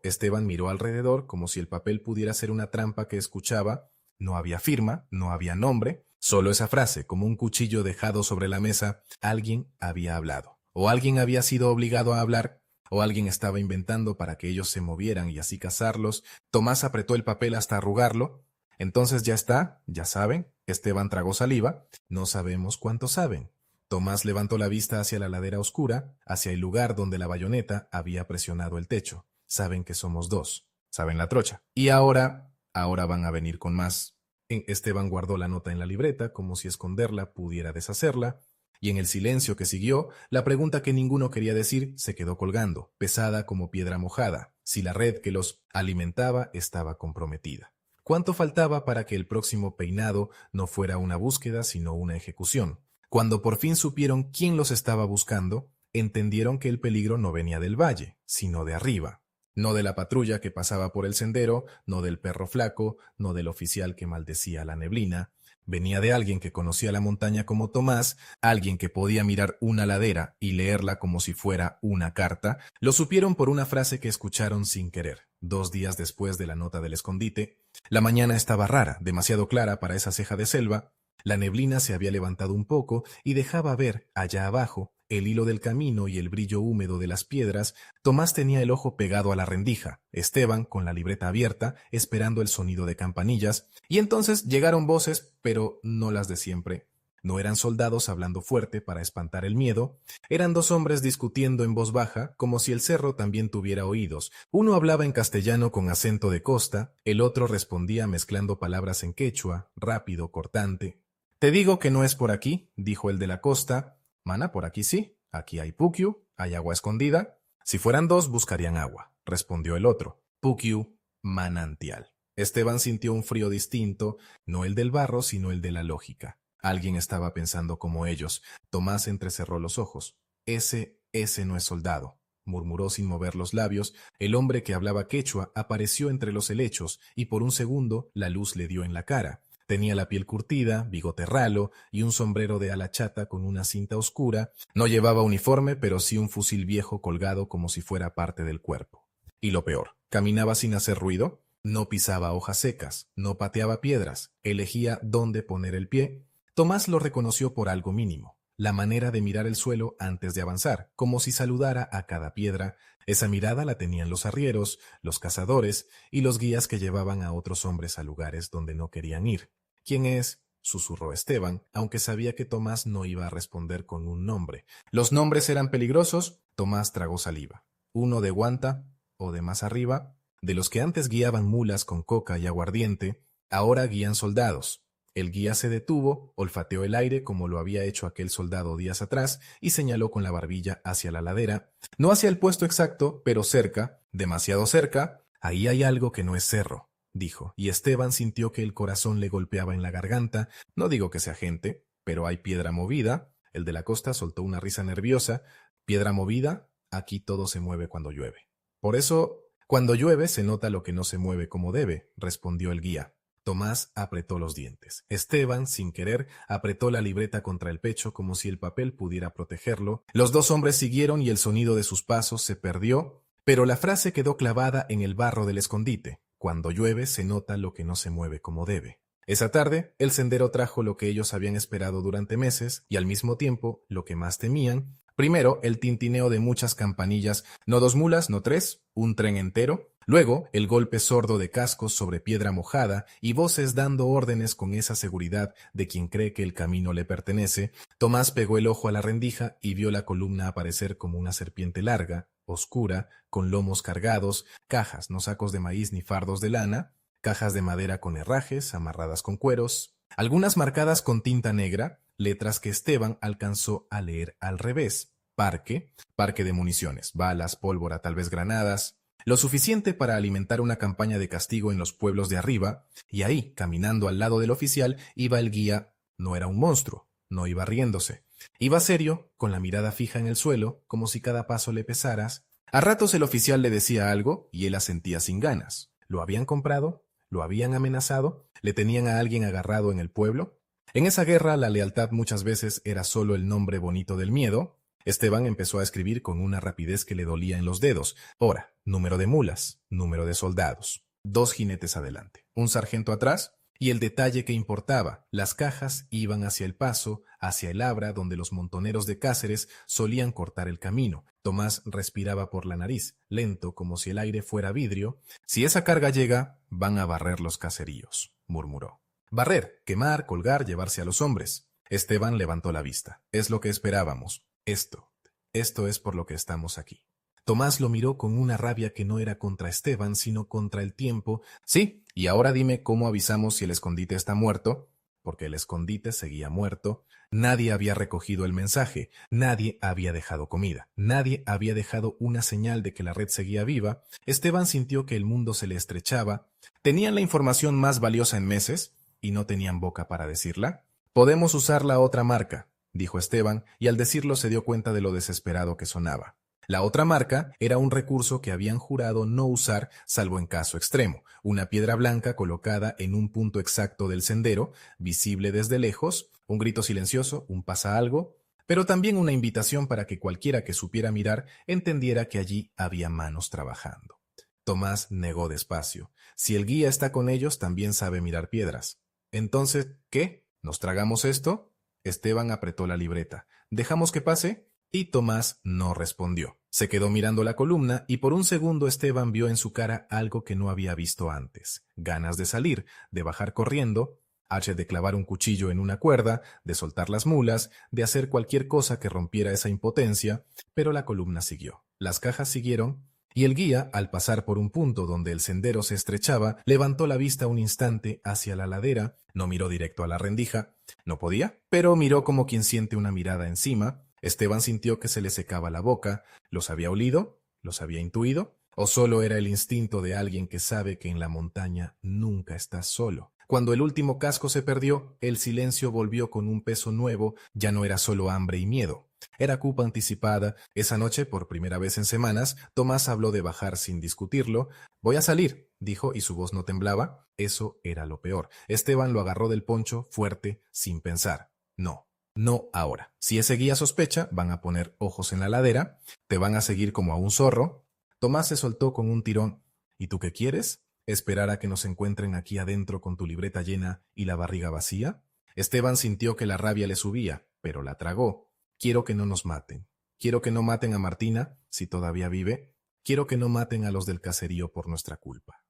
A: Esteban miró alrededor como si el papel pudiera ser una trampa que escuchaba. No había firma, no había nombre, solo esa frase, como un cuchillo dejado sobre la mesa. Alguien había hablado. O alguien había sido obligado a hablar, o alguien estaba inventando para que ellos se movieran y así cazarlos. Tomás apretó el papel hasta arrugarlo. «Entonces ya está, ya saben». Esteban tragó saliva. «No sabemos cuánto saben». Tomás levantó la vista hacia la ladera oscura, hacia el lugar donde la bayoneta había presionado el techo. «Saben que somos dos. Saben la trocha. Y ahora van a venir con más». Esteban guardó la nota en la libreta, como si esconderla pudiera deshacerla, y en el silencio que siguió, la pregunta que ninguno quería decir se quedó colgando, pesada como piedra mojada, si la red que los alimentaba estaba comprometida. ¿Cuánto faltaba para que el próximo peinado no fuera una búsqueda, sino una ejecución? Cuando por fin supieron quién los estaba buscando, entendieron que el peligro no venía del valle, sino de arriba. No de la patrulla que pasaba por el sendero, no del perro flaco, no del oficial que maldecía la neblina. Venía de alguien que conocía la montaña como Tomás, alguien que podía mirar una ladera y leerla como si fuera una carta. Lo supieron por una frase que escucharon sin querer, 2 días después de la nota del escondite. La mañana estaba rara, demasiado clara para esa ceja de selva. La neblina se había levantado un poco y dejaba ver, allá abajo, el hilo del camino y el brillo húmedo de las piedras. Tomás tenía el ojo pegado a la rendija, Esteban con la libreta abierta, esperando el sonido de campanillas, y entonces llegaron voces, pero no las de siempre. No eran soldados hablando fuerte para espantar el miedo, eran dos hombres discutiendo en voz baja, como si el cerro también tuviera oídos. Uno hablaba en castellano con acento de costa, el otro respondía mezclando palabras en quechua, rápido, cortante. «Te digo que no es por aquí», dijo el de la costa. «Mana, por aquí sí. Aquí hay puquiu, hay agua escondida. Si fueran dos, buscarían agua», respondió el otro. Puquiu, manantial. Esteban sintió un frío distinto, no el del barro, sino el de la lógica. Alguien estaba pensando como ellos. Tomás entrecerró los ojos. Ese no es soldado», murmuró sin mover los labios. El hombre que hablaba quechua apareció entre los helechos y por un segundo la luz le dio en la cara. Tenía la piel curtida, bigote ralo y un sombrero de ala chata con una cinta oscura. No llevaba uniforme, pero sí un fusil viejo colgado como si fuera parte del cuerpo. Y lo peor, caminaba sin hacer ruido, no pisaba hojas secas, no pateaba piedras, elegía dónde poner el pie. Tomás lo reconoció por algo mínimo, la manera de mirar el suelo antes de avanzar, como si saludara a cada piedra. Esa mirada la tenían los arrieros, los cazadores y los guías que llevaban a otros hombres a lugares donde no querían ir. «¿Quién es?», susurró Esteban, aunque sabía que Tomás no iba a responder con un nombre. Los nombres eran peligrosos. Tomás tragó saliva. Uno de Guanta, o de más arriba, de los que antes guiaban mulas con coca y aguardiente, ahora guían soldados. El guía se detuvo, olfateó el aire como lo había hecho aquel soldado días atrás y señaló con la barbilla hacia la ladera. No hacia el puesto exacto, pero cerca, demasiado cerca. «Ahí hay algo que no es cerro», dijo, y Esteban sintió que el corazón le golpeaba en la garganta. «No digo que sea gente, pero hay piedra movida». El de la costa soltó una risa nerviosa. «¿Piedra movida? Aquí todo se mueve cuando llueve». «Por eso, cuando llueve se nota lo que no se mueve como debe», respondió el guía. Tomás apretó los dientes. Esteban, sin querer, apretó la libreta contra el pecho como si el papel pudiera protegerlo. Los dos hombres siguieron y el sonido de sus pasos se perdió, pero la frase quedó clavada en el barro del escondite. Cuando llueve se nota lo que no se mueve como debe. Esa tarde, el sendero trajo lo que ellos habían esperado durante meses y al mismo tiempo lo que más temían. Primero, el tintineo de muchas campanillas, no 2 mulas, no 3, un tren entero. Luego, el golpe sordo de cascos sobre piedra mojada y voces dando órdenes con esa seguridad de quien cree que el camino le pertenece. Tomás pegó el ojo a la rendija y vio la columna aparecer como una serpiente larga, oscura, con lomos cargados, cajas, no sacos de maíz ni fardos de lana, cajas de madera con herrajes, amarradas con cueros, algunas marcadas con tinta negra, letras que Esteban alcanzó a leer al revés. Parque, parque de municiones, balas, pólvora, tal vez granadas, lo suficiente para alimentar una campaña de castigo en los pueblos de arriba, y ahí, caminando al lado del oficial, iba el guía. No era un monstruo, no iba riéndose. Iba serio, con la mirada fija en el suelo, como si cada paso le pesaras. A ratos el oficial le decía algo y él asentía sin ganas. ¿Lo habían comprado? ¿Lo habían amenazado? ¿Le tenían a alguien agarrado en el pueblo? En esa guerra la lealtad muchas veces era solo el nombre bonito del miedo. Esteban empezó a escribir con una rapidez que le dolía en los dedos. Hora, número de mulas, número de soldados. 2 jinetes adelante, un sargento atrás, y el detalle que importaba, las cajas iban hacia el paso, hacia el abra donde los montoneros de Cáceres solían cortar el camino. Tomás respiraba por la nariz, lento como si el aire fuera vidrio. «Si esa carga llega, van a barrer los caseríos», murmuró. «Barrer, quemar, colgar, llevarse a los hombres». Esteban levantó la vista. «Es lo que esperábamos. Esto es por lo que estamos aquí». Tomás lo miró con una rabia que no era contra Esteban, sino contra el tiempo. Sí, y ahora dime cómo avisamos si el escondite está muerto, porque el escondite seguía muerto. Nadie había recogido el mensaje, nadie había dejado comida, nadie había dejado una señal de que la red seguía viva. Esteban sintió que el mundo se le estrechaba. ¿Tenían la información más valiosa en meses y no tenían boca para decirla? Podemos usar la otra marca, dijo Esteban, y al decirlo se dio cuenta de lo desesperado que sonaba. La otra marca era un recurso que habían jurado no usar salvo en caso extremo, una piedra blanca colocada en un punto exacto del sendero, visible desde lejos, un grito silencioso, un pasa algo, pero también una invitación para que cualquiera que supiera mirar entendiera que allí había manos trabajando. Tomás negó despacio. Si el guía está con ellos, también sabe mirar piedras. Entonces, ¿qué? ¿Nos tragamos esto? Esteban apretó la libreta. ¿Dejamos que pase? Y Tomás no respondió. Se quedó mirando la columna y por un segundo Esteban vio en su cara algo que no había visto antes. Ganas de salir, de bajar corriendo, de clavar un cuchillo en una cuerda, de soltar las mulas, de hacer cualquier cosa que rompiera esa impotencia, pero la columna siguió. Las cajas siguieron y el guía, al pasar por un punto donde el sendero se estrechaba, levantó la vista un instante hacia la ladera, no miró directo a la rendija, no podía, pero miró como quien siente una mirada encima. Esteban sintió que se le secaba la boca. ¿Los había olido? ¿Los había intuido? ¿O solo era el instinto de alguien que sabe que en la montaña nunca estás solo? Cuando el último casco se perdió, el silencio volvió con un peso nuevo. Ya no era solo hambre y miedo. Era culpa anticipada. Esa noche, por primera vez en semanas, Tomás habló de bajar sin discutirlo. Voy a salir, dijo, y su voz no temblaba. Eso era lo peor. Esteban lo agarró del poncho, fuerte, sin pensar. No. No ahora. Si ese guía sospecha, van a poner ojos en la ladera, te van a seguir como a un zorro. Tomás se soltó con un tirón. ¿Y tú qué quieres? ¿Esperar a que nos encuentren aquí adentro con tu libreta llena y la barriga vacía? Esteban sintió que la rabia le subía, pero la tragó. Quiero que no nos maten. Quiero que no maten a Martina, si todavía vive. Quiero que no maten a los del caserío por nuestra culpa.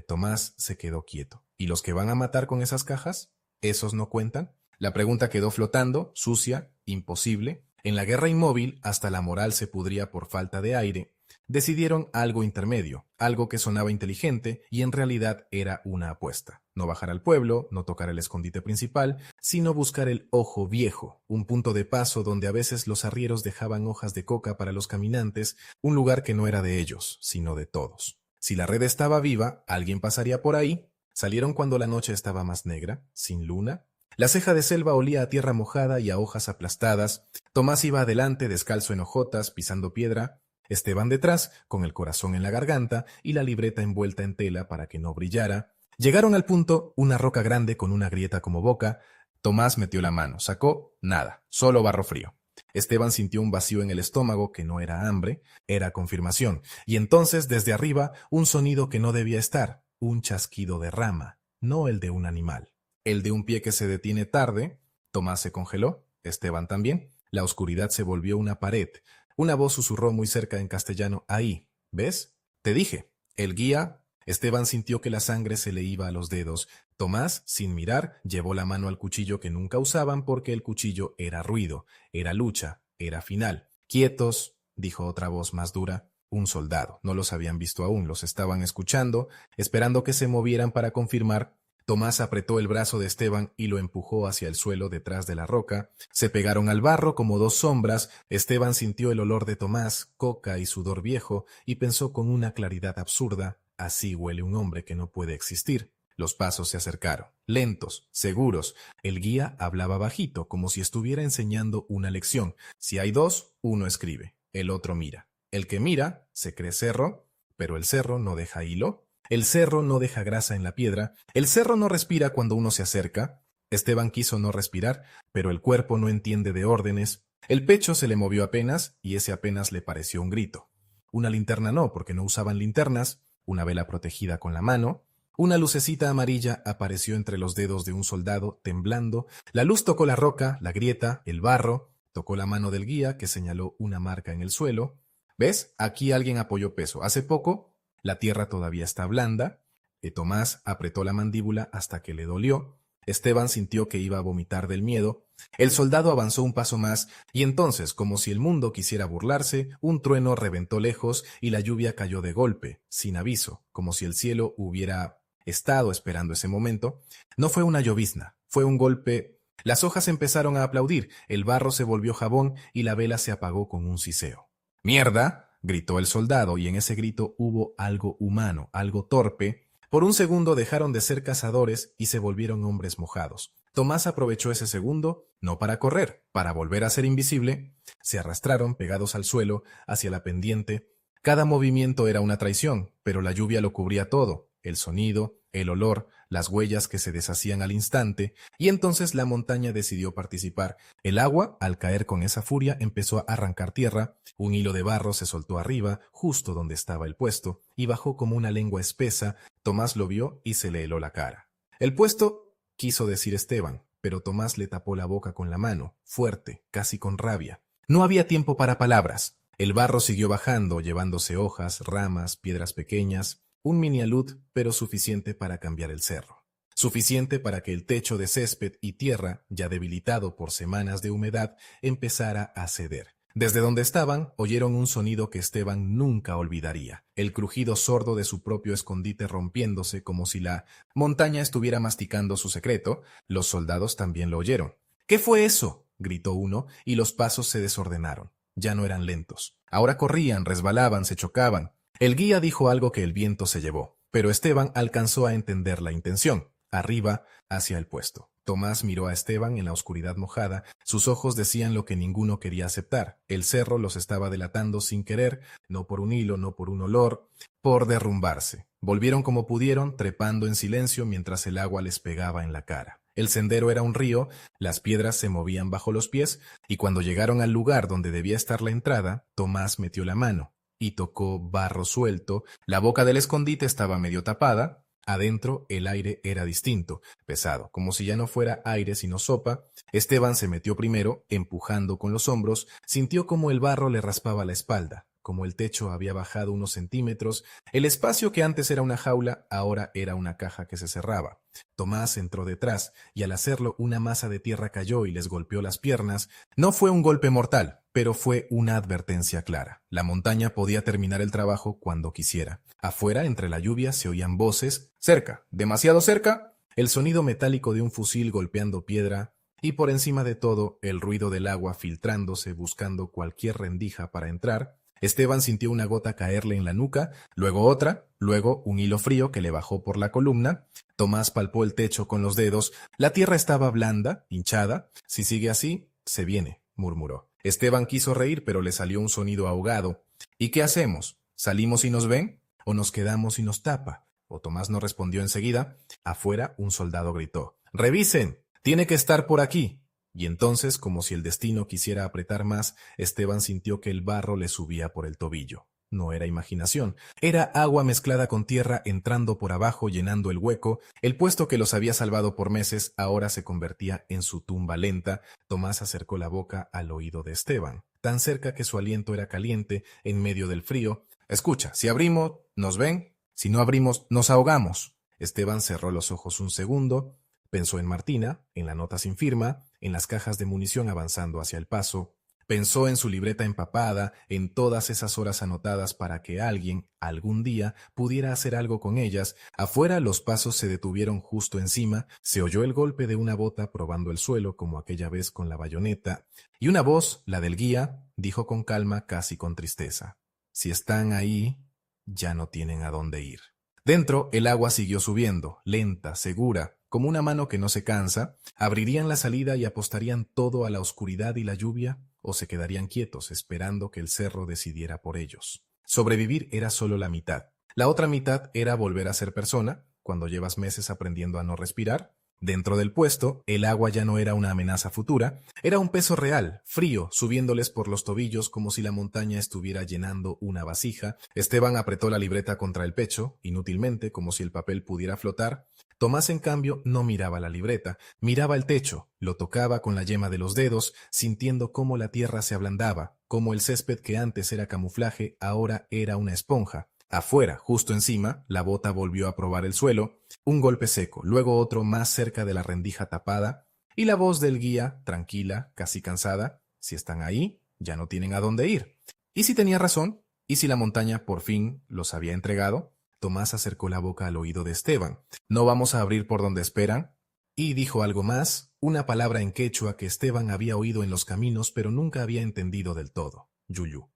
A: Tomás se quedó quieto. ¿Y los que van a matar con esas cajas? ¿Esos no cuentan? La pregunta quedó flotando, sucia, imposible. En la guerra inmóvil, hasta la moral se pudría por falta de aire. Decidieron algo intermedio, algo que sonaba inteligente y en realidad era una apuesta. No bajar al pueblo, no tocar el escondite principal, sino buscar el Ojo Viejo, un punto de paso donde a veces los arrieros dejaban hojas de coca para los caminantes, un lugar que no era de ellos, sino de todos. Si la red estaba viva, alguien pasaría por ahí. Salieron cuando la noche estaba más negra, sin luna. La ceja de selva olía a tierra mojada y a hojas aplastadas. Tomás iba adelante, descalzo en hojotas, pisando piedra. Esteban detrás, con el corazón en la garganta y la libreta envuelta en tela para que no brillara. Llegaron al punto, una roca grande con una grieta como boca. Tomás metió la mano, sacó nada, solo barro frío. Esteban sintió un vacío en el estómago que no era hambre, era confirmación. Y entonces, desde arriba, un sonido que no debía estar, un chasquido de rama, no el de un animal. El de un pie que se detiene tarde. Tomás se congeló, Esteban también. La oscuridad se volvió una pared. Una voz susurró muy cerca en castellano, ahí, ¿ves? Te dije. El guía. Esteban sintió que la sangre se le iba a los dedos. Tomás, sin mirar, llevó la mano al cuchillo que nunca usaban porque el cuchillo era ruido, era lucha, era final. Quietos, dijo otra voz más dura. Un soldado. No los habían visto aún, los estaban escuchando, esperando que se movieran para confirmar. Tomás apretó el brazo de Esteban y lo empujó hacia el suelo detrás de la roca. Se pegaron al barro como dos sombras. Esteban sintió el olor de Tomás, coca y sudor viejo, y pensó con una claridad absurda, así huele un hombre que no puede existir. Los pasos se acercaron, lentos, seguros. El guía hablaba bajito, como si estuviera enseñando una lección. Si hay dos, uno escribe, el otro mira. El que mira se cree cerro, pero el cerro no deja hilo. El cerro no deja grasa en la piedra. El cerro no respira cuando uno se acerca. Esteban quiso no respirar, pero el cuerpo no entiende de órdenes. El pecho se le movió apenas, y ese apenas le pareció un grito. Una linterna no, porque no usaban linternas. Una vela protegida con la mano. Una lucecita amarilla apareció entre los dedos de un soldado, temblando. La luz tocó la roca, la grieta, el barro. Tocó la mano del guía, que señaló una marca en el suelo. ¿Ves? Aquí alguien apoyó peso. Hace poco. La tierra todavía está blanda. Tomás apretó la mandíbula hasta que le dolió. Esteban sintió que iba a vomitar del miedo. El soldado avanzó un paso más, y entonces, como si el mundo quisiera burlarse, un trueno reventó lejos y la lluvia cayó de golpe, sin aviso, como si el cielo hubiera estado esperando ese momento. No fue una llovizna, fue un golpe. Las hojas empezaron a aplaudir, el barro se volvió jabón y la vela se apagó con un siseo. ¡Mierda!, gritó el soldado, y en ese grito hubo algo humano, algo torpe. Por un segundo dejaron de ser cazadores y se volvieron hombres mojados. Tomás aprovechó ese segundo, no para correr, para volver a ser invisible. Se arrastraron, pegados al suelo, hacia la pendiente. Cada movimiento era una traición, pero la lluvia lo cubría todo, el sonido, el olor, las huellas que se deshacían al instante, y entonces la montaña decidió participar. El agua, al caer con esa furia, empezó a arrancar tierra, un hilo de barro se soltó arriba, justo donde estaba el puesto, y bajó como una lengua espesa. Tomás lo vio y se le heló la cara. El puesto, quiso decir Esteban, pero Tomás le tapó la boca con la mano, fuerte, casi con rabia. No había tiempo para palabras. El barro siguió bajando, llevándose hojas, ramas, piedras pequeñas, un mini alud, pero suficiente para cambiar el cerro. Suficiente para que el techo de césped y tierra, ya debilitado por semanas de humedad, empezara a ceder. Desde donde estaban, oyeron un sonido que Esteban nunca olvidaría, el crujido sordo de su propio escondite rompiéndose como si la montaña estuviera masticando su secreto. Los soldados también lo oyeron. ¿Qué fue eso?, gritó uno, y los pasos se desordenaron. Ya no eran lentos. Ahora corrían, resbalaban, se chocaban. El guía dijo algo que el viento se llevó, pero Esteban alcanzó a entender la intención. Arriba, hacia el puesto. Tomás miró a Esteban en la oscuridad mojada. Sus ojos decían lo que ninguno quería aceptar. El cerro los estaba delatando sin querer, no por un hilo, no por un olor, por derrumbarse. Volvieron como pudieron, trepando en silencio mientras el agua les pegaba en la cara. El sendero era un río, las piedras se movían bajo los pies, y cuando llegaron al lugar donde debía estar la entrada, Tomás metió la mano y tocó barro suelto. La boca del escondite estaba medio tapada. Adentro el aire era distinto, pesado, como si ya no fuera aire sino sopa. Esteban se metió primero, empujando con los hombros, sintió como el barro le raspaba la espalda, como el techo había bajado unos centímetros. El espacio que antes era una jaula, ahora era una caja que se cerraba. Tomás entró detrás, y al hacerlo una masa de tierra cayó y les golpeó las piernas. No fue un golpe mortal, pero fue una advertencia clara. La montaña podía terminar el trabajo cuando quisiera. Afuera, entre la lluvia, se oían voces. ¡Cerca! ¡Demasiado cerca! El sonido metálico de un fusil golpeando piedra, y por encima de todo, el ruido del agua filtrándose buscando cualquier rendija para entrar. Esteban sintió una gota caerle en la nuca, luego otra, luego un hilo frío que le bajó por la columna. Tomás palpó el techo con los dedos. La tierra estaba blanda, hinchada. Si sigue así, se viene, murmuró. Esteban quiso reír, pero le salió un sonido ahogado. ¿Y qué hacemos? ¿Salimos y nos ven? ¿O nos quedamos y nos tapa? O Tomás no respondió enseguida. Afuera, un soldado gritó: ¡Revisen! ¡Tiene que estar por aquí! Y entonces, como si el destino quisiera apretar más, Esteban sintió que el barro le subía por el tobillo. No era imaginación, era agua mezclada con tierra entrando por abajo, llenando el hueco. El puesto que los había salvado por meses ahora se convertía en su tumba lenta. Tomás acercó la boca al oído de Esteban, tan cerca que su aliento era caliente en medio del frío. Escucha, si abrimos, ¿nos ven? Si no abrimos, nos ahogamos. Esteban cerró los ojos un segundo. Pensó en Martina, en la nota sin firma, en las cajas de munición avanzando hacia el paso. Pensó en su libreta empapada, en todas esas horas anotadas para que alguien, algún día, pudiera hacer algo con ellas. Afuera los pasos se detuvieron justo encima, se oyó el golpe de una bota probando el suelo como aquella vez con la bayoneta, y una voz, la del guía, dijo con calma, casi con tristeza: si están ahí, ya no tienen a dónde ir. Dentro, el agua siguió subiendo, lenta, segura, como una mano que no se cansa. ¿Abrirían la salida y apostarían todo a la oscuridad y la lluvia? ¿O se quedarían quietos, esperando que el cerro decidiera por ellos? Sobrevivir era solo la mitad. La otra mitad era volver a ser persona, cuando llevas meses aprendiendo a no respirar. Dentro del puesto, el agua ya no era una amenaza futura, era un peso real, frío, subiéndoles por los tobillos como si la montaña estuviera llenando una vasija. Esteban apretó la libreta contra el pecho, inútilmente, como si el papel pudiera flotar. Tomás, en cambio, no miraba la libreta, miraba el techo, lo tocaba con la yema de los dedos, sintiendo cómo la tierra se ablandaba, cómo el césped que antes era camuflaje ahora era una esponja. Afuera, justo encima, la bota volvió a probar el suelo, un golpe seco, luego otro más cerca de la rendija tapada, y la voz del guía, tranquila, casi cansada: si están ahí, ya no tienen a dónde ir. ¿Y si tenía razón? ¿Y si la montaña por fin los había entregado? Tomás acercó la boca al oído de Esteban. ¿No vamos a abrir por donde esperan? Y dijo algo más, una palabra en quechua que Esteban había oído en los caminos pero nunca había entendido del todo: yuyú.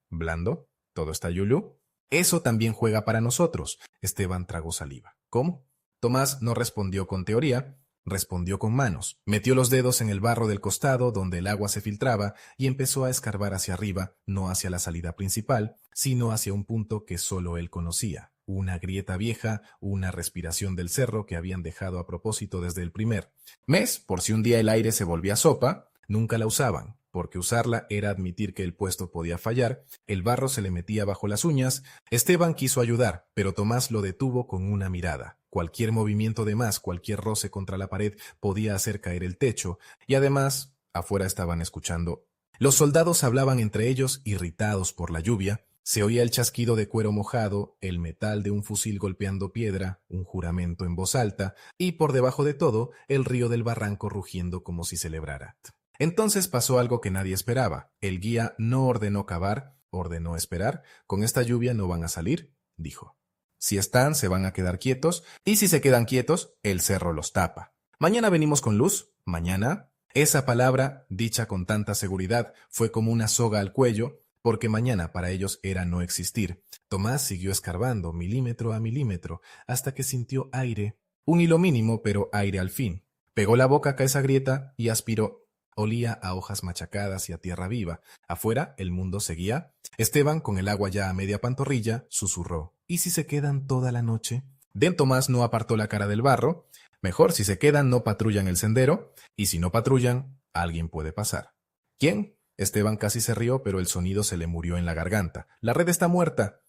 A: ¿Blando? ¿Todo está yulú? Eso también juega para nosotros. Esteban tragó saliva. ¿Cómo? Tomás no respondió con teoría, respondió con manos. Metió los dedos en el barro del costado donde el agua se filtraba y empezó a escarbar hacia arriba, no hacia la salida principal, sino hacia un punto que solo él conocía: una grieta vieja, una respiración del cerro que habían dejado a propósito desde el primer mes, por si un día el aire se volvía sopa. Nunca la usaban, porque usarla era admitir que el puesto podía fallar, el barro se le metía bajo las uñas. Esteban quiso ayudar, pero Tomás lo detuvo con una mirada. Cualquier movimiento de más, cualquier roce contra la pared podía hacer caer el techo, y además, afuera estaban escuchando. Los soldados hablaban entre ellos, irritados por la lluvia. Se oía el chasquido de cuero mojado, el metal de un fusil golpeando piedra, un juramento en voz alta, y por debajo de todo, el río del barranco rugiendo como si celebrara. Entonces pasó algo que nadie esperaba. El guía no ordenó cavar, ordenó esperar. Con esta lluvia no van a salir, dijo. Si están, se van a quedar quietos, y si se quedan quietos, el cerro los tapa. Mañana venimos con luz. Mañana. Esa palabra, dicha con tanta seguridad, fue como una soga al cuello, porque mañana para ellos era no existir. Tomás siguió escarbando, milímetro a milímetro, hasta que sintió aire. Un hilo mínimo, pero aire al fin. Pegó la boca a esa grieta y aspiró. Olía a hojas machacadas y a tierra viva. Afuera, el mundo seguía. Esteban, con el agua ya a media pantorrilla, susurró: ¿y si se quedan toda la noche? Den Tomás no apartó la cara del barro. Mejor, si se quedan, no patrullan el sendero, y si no patrullan, alguien puede pasar. ¿Quién? Esteban casi se rió, pero el sonido se le murió en la garganta. La red está muerta.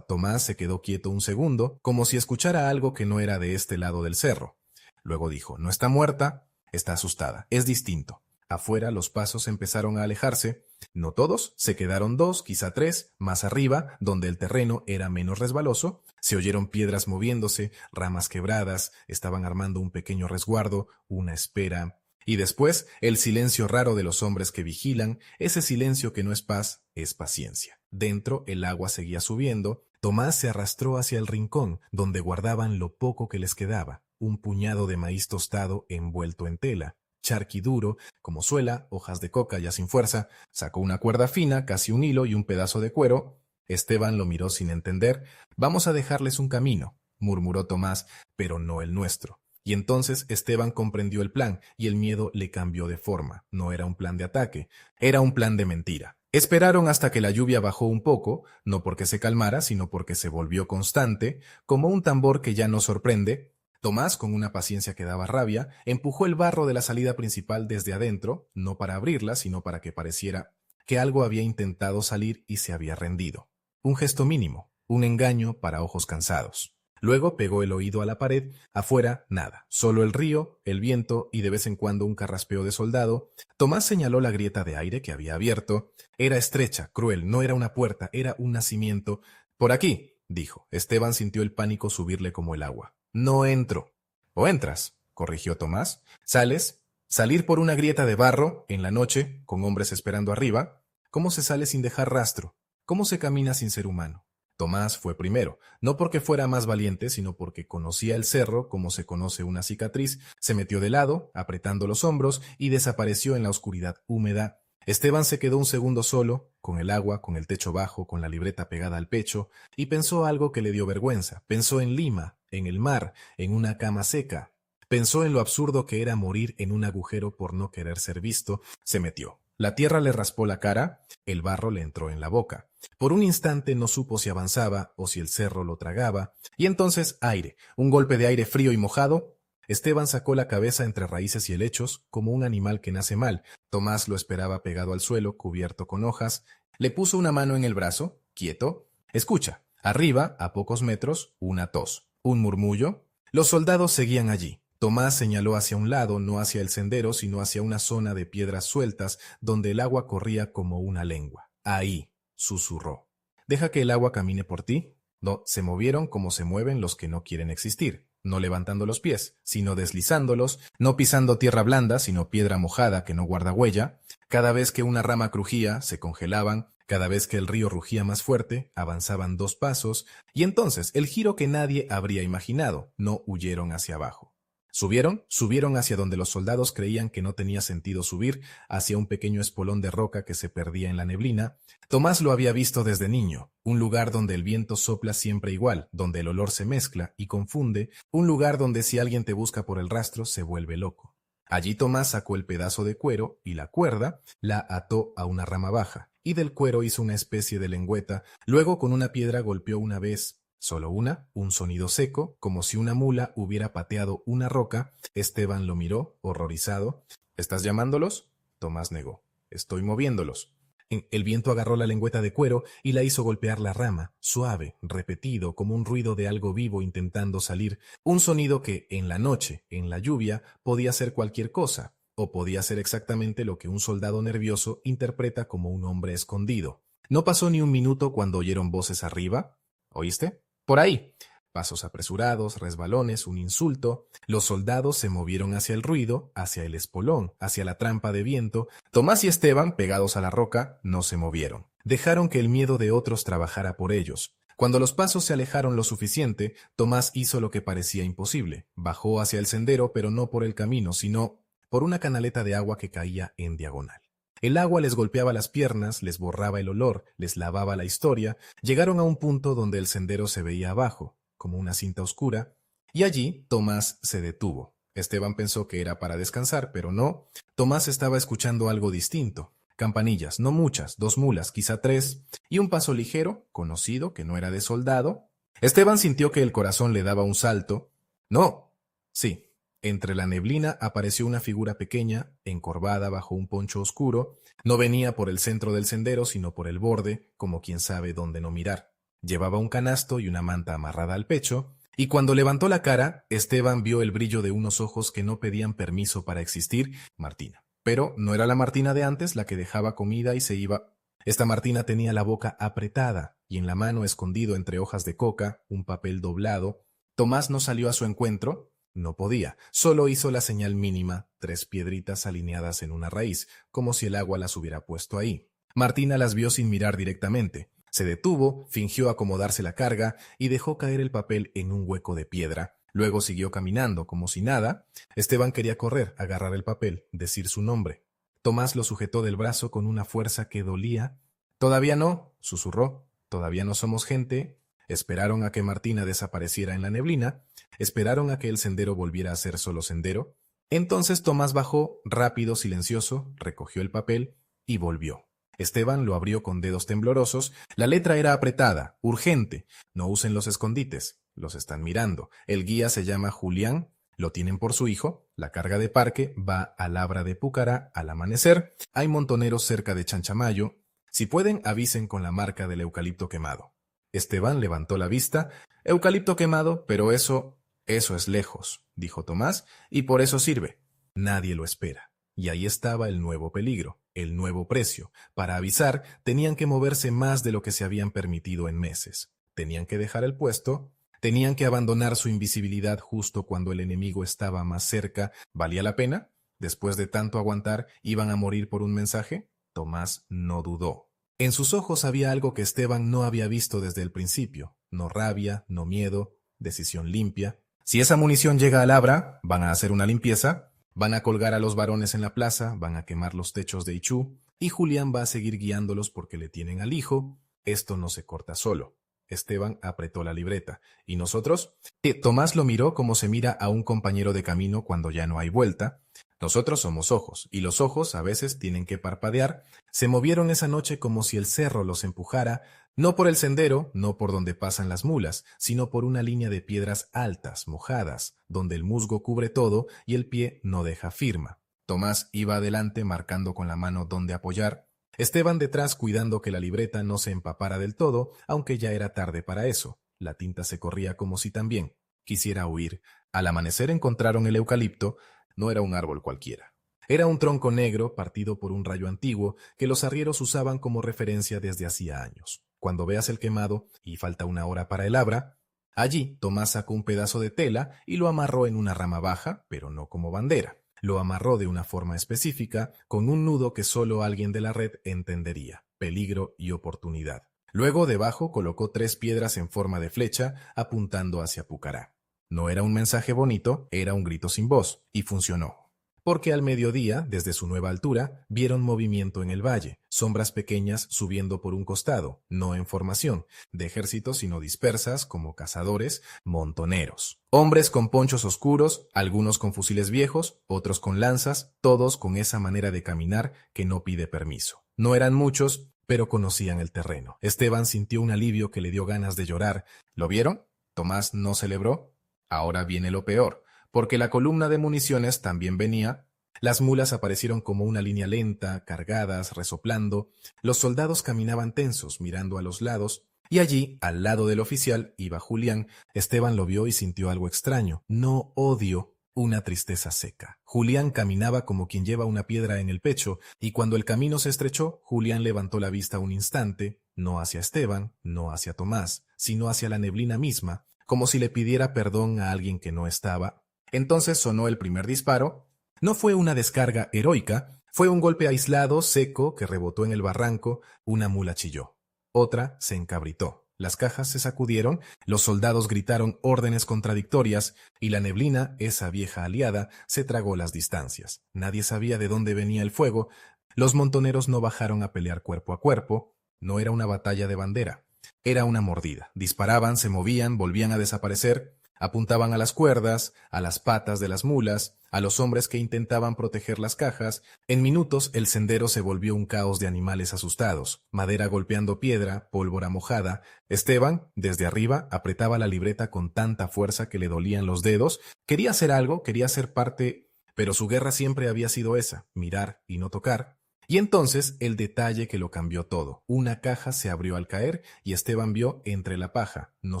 A: Tomás se quedó quieto un segundo, como si escuchara algo que no era de este lado del cerro. Luego dijo: no está muerta, está asustada, es distinto. Afuera los pasos empezaron a alejarse. No todos, se quedaron dos, quizá tres. Más arriba, donde el terreno era menos resbaloso, se oyeron piedras moviéndose, ramas quebradas, estaban armando un pequeño resguardo, una espera. Y después, el silencio raro de los hombres que vigilan, ese silencio que no es paz, es paciencia. Dentro, el agua seguía subiendo. Tomás se arrastró hacia el rincón, donde guardaban lo poco que les quedaba: un puñado de maíz tostado envuelto en tela, charquiduro, como suela, hojas de coca ya sin fuerza. Sacó una cuerda fina, casi un hilo, y un pedazo de cuero. Esteban lo miró sin entender. Vamos a dejarles un camino, murmuró Tomás, pero no el nuestro. Y entonces Esteban comprendió el plan, y el miedo le cambió de forma. No era un plan de ataque, era un plan de mentira. Esperaron hasta que la lluvia bajó un poco, no porque se calmara, sino porque se volvió constante, como un tambor que ya no sorprende. Tomás, con una paciencia que daba rabia, empujó el barro de la salida principal desde adentro, no para abrirla, sino para que pareciera que algo había intentado salir y se había rendido. Un gesto mínimo, un engaño para ojos cansados. Luego pegó el oído a la pared. Afuera, nada, solo el río, el viento y de vez en cuando un carraspeo de soldado. Tomás señaló la grieta de aire que había abierto. Era estrecha, cruel, no era una puerta, era un nacimiento. Por aquí, dijo. Esteban sintió el pánico subirle como el agua. No entro. ¿O entras?, corrigió Tomás. ¿Sales? Salir por una grieta de barro, en la noche, con hombres esperando arriba. ¿Cómo se sale sin dejar rastro? ¿Cómo se camina sin ser humano? Tomás fue primero, no porque fuera más valiente, sino porque conocía el cerro como se conoce una cicatriz. Se metió de lado, apretando los hombros, y desapareció en la oscuridad húmeda. Esteban se quedó un segundo solo, con el agua, con el techo bajo, con la libreta pegada al pecho, y pensó algo que le dio vergüenza. Pensó en Lima, en el mar, en una cama seca. Pensó en lo absurdo que era morir en un agujero por no querer ser visto. Se metió. La tierra le raspó la cara, el barro le entró en la boca. Por un instante no supo si avanzaba o si el cerro lo tragaba, y entonces aire, un golpe de aire frío y mojado. Esteban sacó la cabeza entre raíces y helechos, como un animal que nace mal. Tomás lo esperaba pegado al suelo, cubierto con hojas. Le puso una mano en el brazo, quieto. Escucha. Arriba, a pocos metros, una tos, un murmullo. Los soldados seguían allí. Tomás señaló hacia un lado, no hacia el sendero, sino hacia una zona de piedras sueltas, donde el agua corría como una lengua. Ahí, susurró. ¿Deja que el agua camine por ti? No, se movieron como se mueven los que no quieren existir. no levantando los pies, sino deslizándolos, no pisando tierra blanda, sino piedra mojada que no guarda huella. Cada vez que una rama crujía, se congelaban, cada vez que el río rugía más fuerte, avanzaban 2 pasos, y entonces el giro que nadie habría imaginado, no huyeron hacia abajo. Subieron hacia donde los soldados creían que no tenía sentido subir, hacia un pequeño espolón de roca que se perdía en la neblina. Tomás lo había visto desde niño, un lugar donde el viento sopla siempre igual, donde el olor se mezcla y confunde, un lugar donde si alguien te busca por el rastro se vuelve loco. Allí Tomás sacó el pedazo de cuero y la cuerda, la ató a una rama baja, y del cuero hizo una especie de lengüeta, luego con una piedra golpeó una vez, solo una, un sonido seco, como si una mula hubiera pateado una roca. Esteban lo miró, horrorizado. ¿Estás llamándolos? Tomás negó. Estoy moviéndolos. El viento agarró la lengüeta de cuero y la hizo golpear la rama, suave, repetido, como un ruido de algo vivo intentando salir, un sonido que, en la noche, en la lluvia, podía ser cualquier cosa, o podía ser exactamente lo que un soldado nervioso interpreta como un hombre escondido. No pasó ni un minuto cuando oyeron voces arriba. ¿Oíste? Por ahí. Pasos apresurados, resbalones, un insulto. Los soldados se movieron hacia el ruido, hacia el espolón, hacia la trampa de viento. Tomás y Esteban, pegados a la roca, no se movieron. Dejaron que el miedo de otros trabajara por ellos. Cuando los pasos se alejaron lo suficiente, Tomás hizo lo que parecía imposible. Bajó hacia el sendero, pero no por el camino, sino por una canaleta de agua que caía en diagonal. El agua les golpeaba las piernas, les borraba el olor, les lavaba la historia. Llegaron a un punto donde el sendero se veía abajo, como una cinta oscura, y allí Tomás se detuvo. Esteban pensó que era para descansar, pero no. Tomás estaba escuchando algo distinto. Campanillas, no muchas, 2 mulas, quizá 3, y un paso ligero, conocido, que no era de soldado. Esteban sintió que el corazón le daba un salto. No, sí. Entre la neblina apareció una figura pequeña, encorvada bajo un poncho oscuro. No venía por el centro del sendero, sino por el borde, como quien sabe dónde no mirar. Llevaba un canasto y una manta amarrada al pecho, y cuando levantó la cara, Esteban vio el brillo de unos ojos que no pedían permiso para existir. Martina. Pero no era la Martina de antes la que dejaba comida y se iba. Esta Martina tenía la boca apretada, y en la mano, escondido entre hojas de coca, un papel doblado. Tomás no salió a su encuentro. No podía, solo hizo la señal mínima, 3 piedritas alineadas en una raíz, como si el agua las hubiera puesto ahí. Martina las vio sin mirar directamente. Se detuvo, fingió acomodarse la carga y dejó caer el papel en un hueco de piedra. Luego siguió caminando, como si nada. Esteban quería correr, agarrar el papel, decir su nombre. Tomás lo sujetó del brazo con una fuerza que dolía. «Todavía no», susurró, «todavía no somos gente». Esperaron a que Martina desapareciera en la neblina, esperaron a que el sendero volviera a ser solo sendero. Entonces Tomás bajó, rápido, silencioso, recogió el papel y volvió. Esteban lo abrió con dedos temblorosos. La letra era apretada, urgente. No usen los escondites, los están mirando. El guía se llama Julián, lo tienen por su hijo. La carga de parque va a Labra de Púcara al amanecer. Hay montoneros cerca de Chanchamayo. Si pueden, avisen con la marca del eucalipto quemado. Esteban levantó la vista. Eucalipto quemado, pero eso es lejos, dijo Tomás, y por eso sirve. Nadie lo espera. Y ahí estaba el nuevo peligro, el nuevo precio. Para avisar, tenían que moverse más de lo que se habían permitido en meses. Tenían que dejar el puesto, tenían que abandonar su invisibilidad justo cuando el enemigo estaba más cerca. ¿Valía la pena? Después de tanto aguantar, ¿iban a morir por un mensaje? Tomás no dudó. En sus ojos había algo que Esteban no había visto desde el principio. No rabia, no miedo, decisión limpia. Si esa munición llega a Labra, van a hacer una limpieza, van a colgar a los varones en la plaza, van a quemar los techos de Ichú, y Julián va a seguir guiándolos porque le tienen al hijo. Esto no se corta solo. Esteban apretó la libreta. ¿Y nosotros? Tomás lo miró como se mira a un compañero de camino cuando ya no hay vuelta. Nosotros somos ojos, y los ojos a veces tienen que parpadear. Se movieron esa noche como si el cerro los empujara, no por el sendero, no por donde pasan las mulas, sino por una línea de piedras altas, mojadas, donde el musgo cubre todo y el pie no deja firma. Tomás iba adelante marcando con la mano dónde apoyar. Esteban detrás cuidando que la libreta no se empapara del todo, aunque ya era tarde para eso. La tinta se corría como si también quisiera huir. Al amanecer encontraron el eucalipto. No era un árbol cualquiera. Era un tronco negro partido por un rayo antiguo que los arrieros usaban como referencia desde hacía años. Cuando veas el quemado y falta 1 hora para el Labra, Allí, Tomás sacó un pedazo de tela y lo amarró en una rama baja, pero no como bandera. Lo amarró de una forma específica, con un nudo que solo alguien de la red entendería: peligro y oportunidad. Luego, debajo, colocó 3 piedras en forma de flecha, apuntando hacia Pucará. No era un mensaje bonito, era un grito sin voz, y funcionó. Porque al mediodía, desde su nueva altura, vieron movimiento en el valle, sombras pequeñas subiendo por un costado, no en formación, de ejércitos sino dispersas como cazadores, montoneros. Hombres con ponchos oscuros, algunos con fusiles viejos, otros con lanzas, todos con esa manera de caminar que no pide permiso. No eran muchos, pero conocían el terreno. Esteban sintió un alivio que le dio ganas de llorar. ¿Lo vieron? Tomás no celebró. Ahora viene lo peor, porque la columna de municiones también venía. Las mulas aparecieron como una línea lenta, cargadas, resoplando. Los soldados caminaban tensos, mirando a los lados, y allí, al lado del oficial, iba Julián. Esteban lo vio y sintió algo extraño. No odio, una tristeza seca. Julián caminaba como quien lleva una piedra en el pecho, y cuando el camino se estrechó, Julián levantó la vista un instante, no hacia Esteban, no hacia Tomás, sino hacia la neblina misma, como si le pidiera perdón a alguien que no estaba. Entonces sonó el primer disparo. No fue una descarga heroica, fue un golpe aislado, seco, que rebotó en el barranco. Una mula chilló. Otra se encabritó. Las cajas se sacudieron, los soldados gritaron órdenes contradictorias, y la neblina, esa vieja aliada, se tragó las distancias. Nadie sabía de dónde venía el fuego. Los montoneros no bajaron a pelear cuerpo a cuerpo. No era una batalla de bandera. Era una mordida. Disparaban, se movían, volvían a desaparecer. Apuntaban a las cuerdas, a las patas de las mulas, a los hombres que intentaban proteger las cajas. En minutos el sendero se volvió un caos de animales asustados, madera golpeando piedra, pólvora mojada. Esteban, desde arriba, apretaba la libreta con tanta fuerza que le dolían los dedos. Quería hacer algo, quería ser parte, pero su guerra siempre había sido esa: mirar y no tocar. Y entonces el detalle que lo cambió todo. Una caja se abrió al caer y Esteban vio entre la paja, no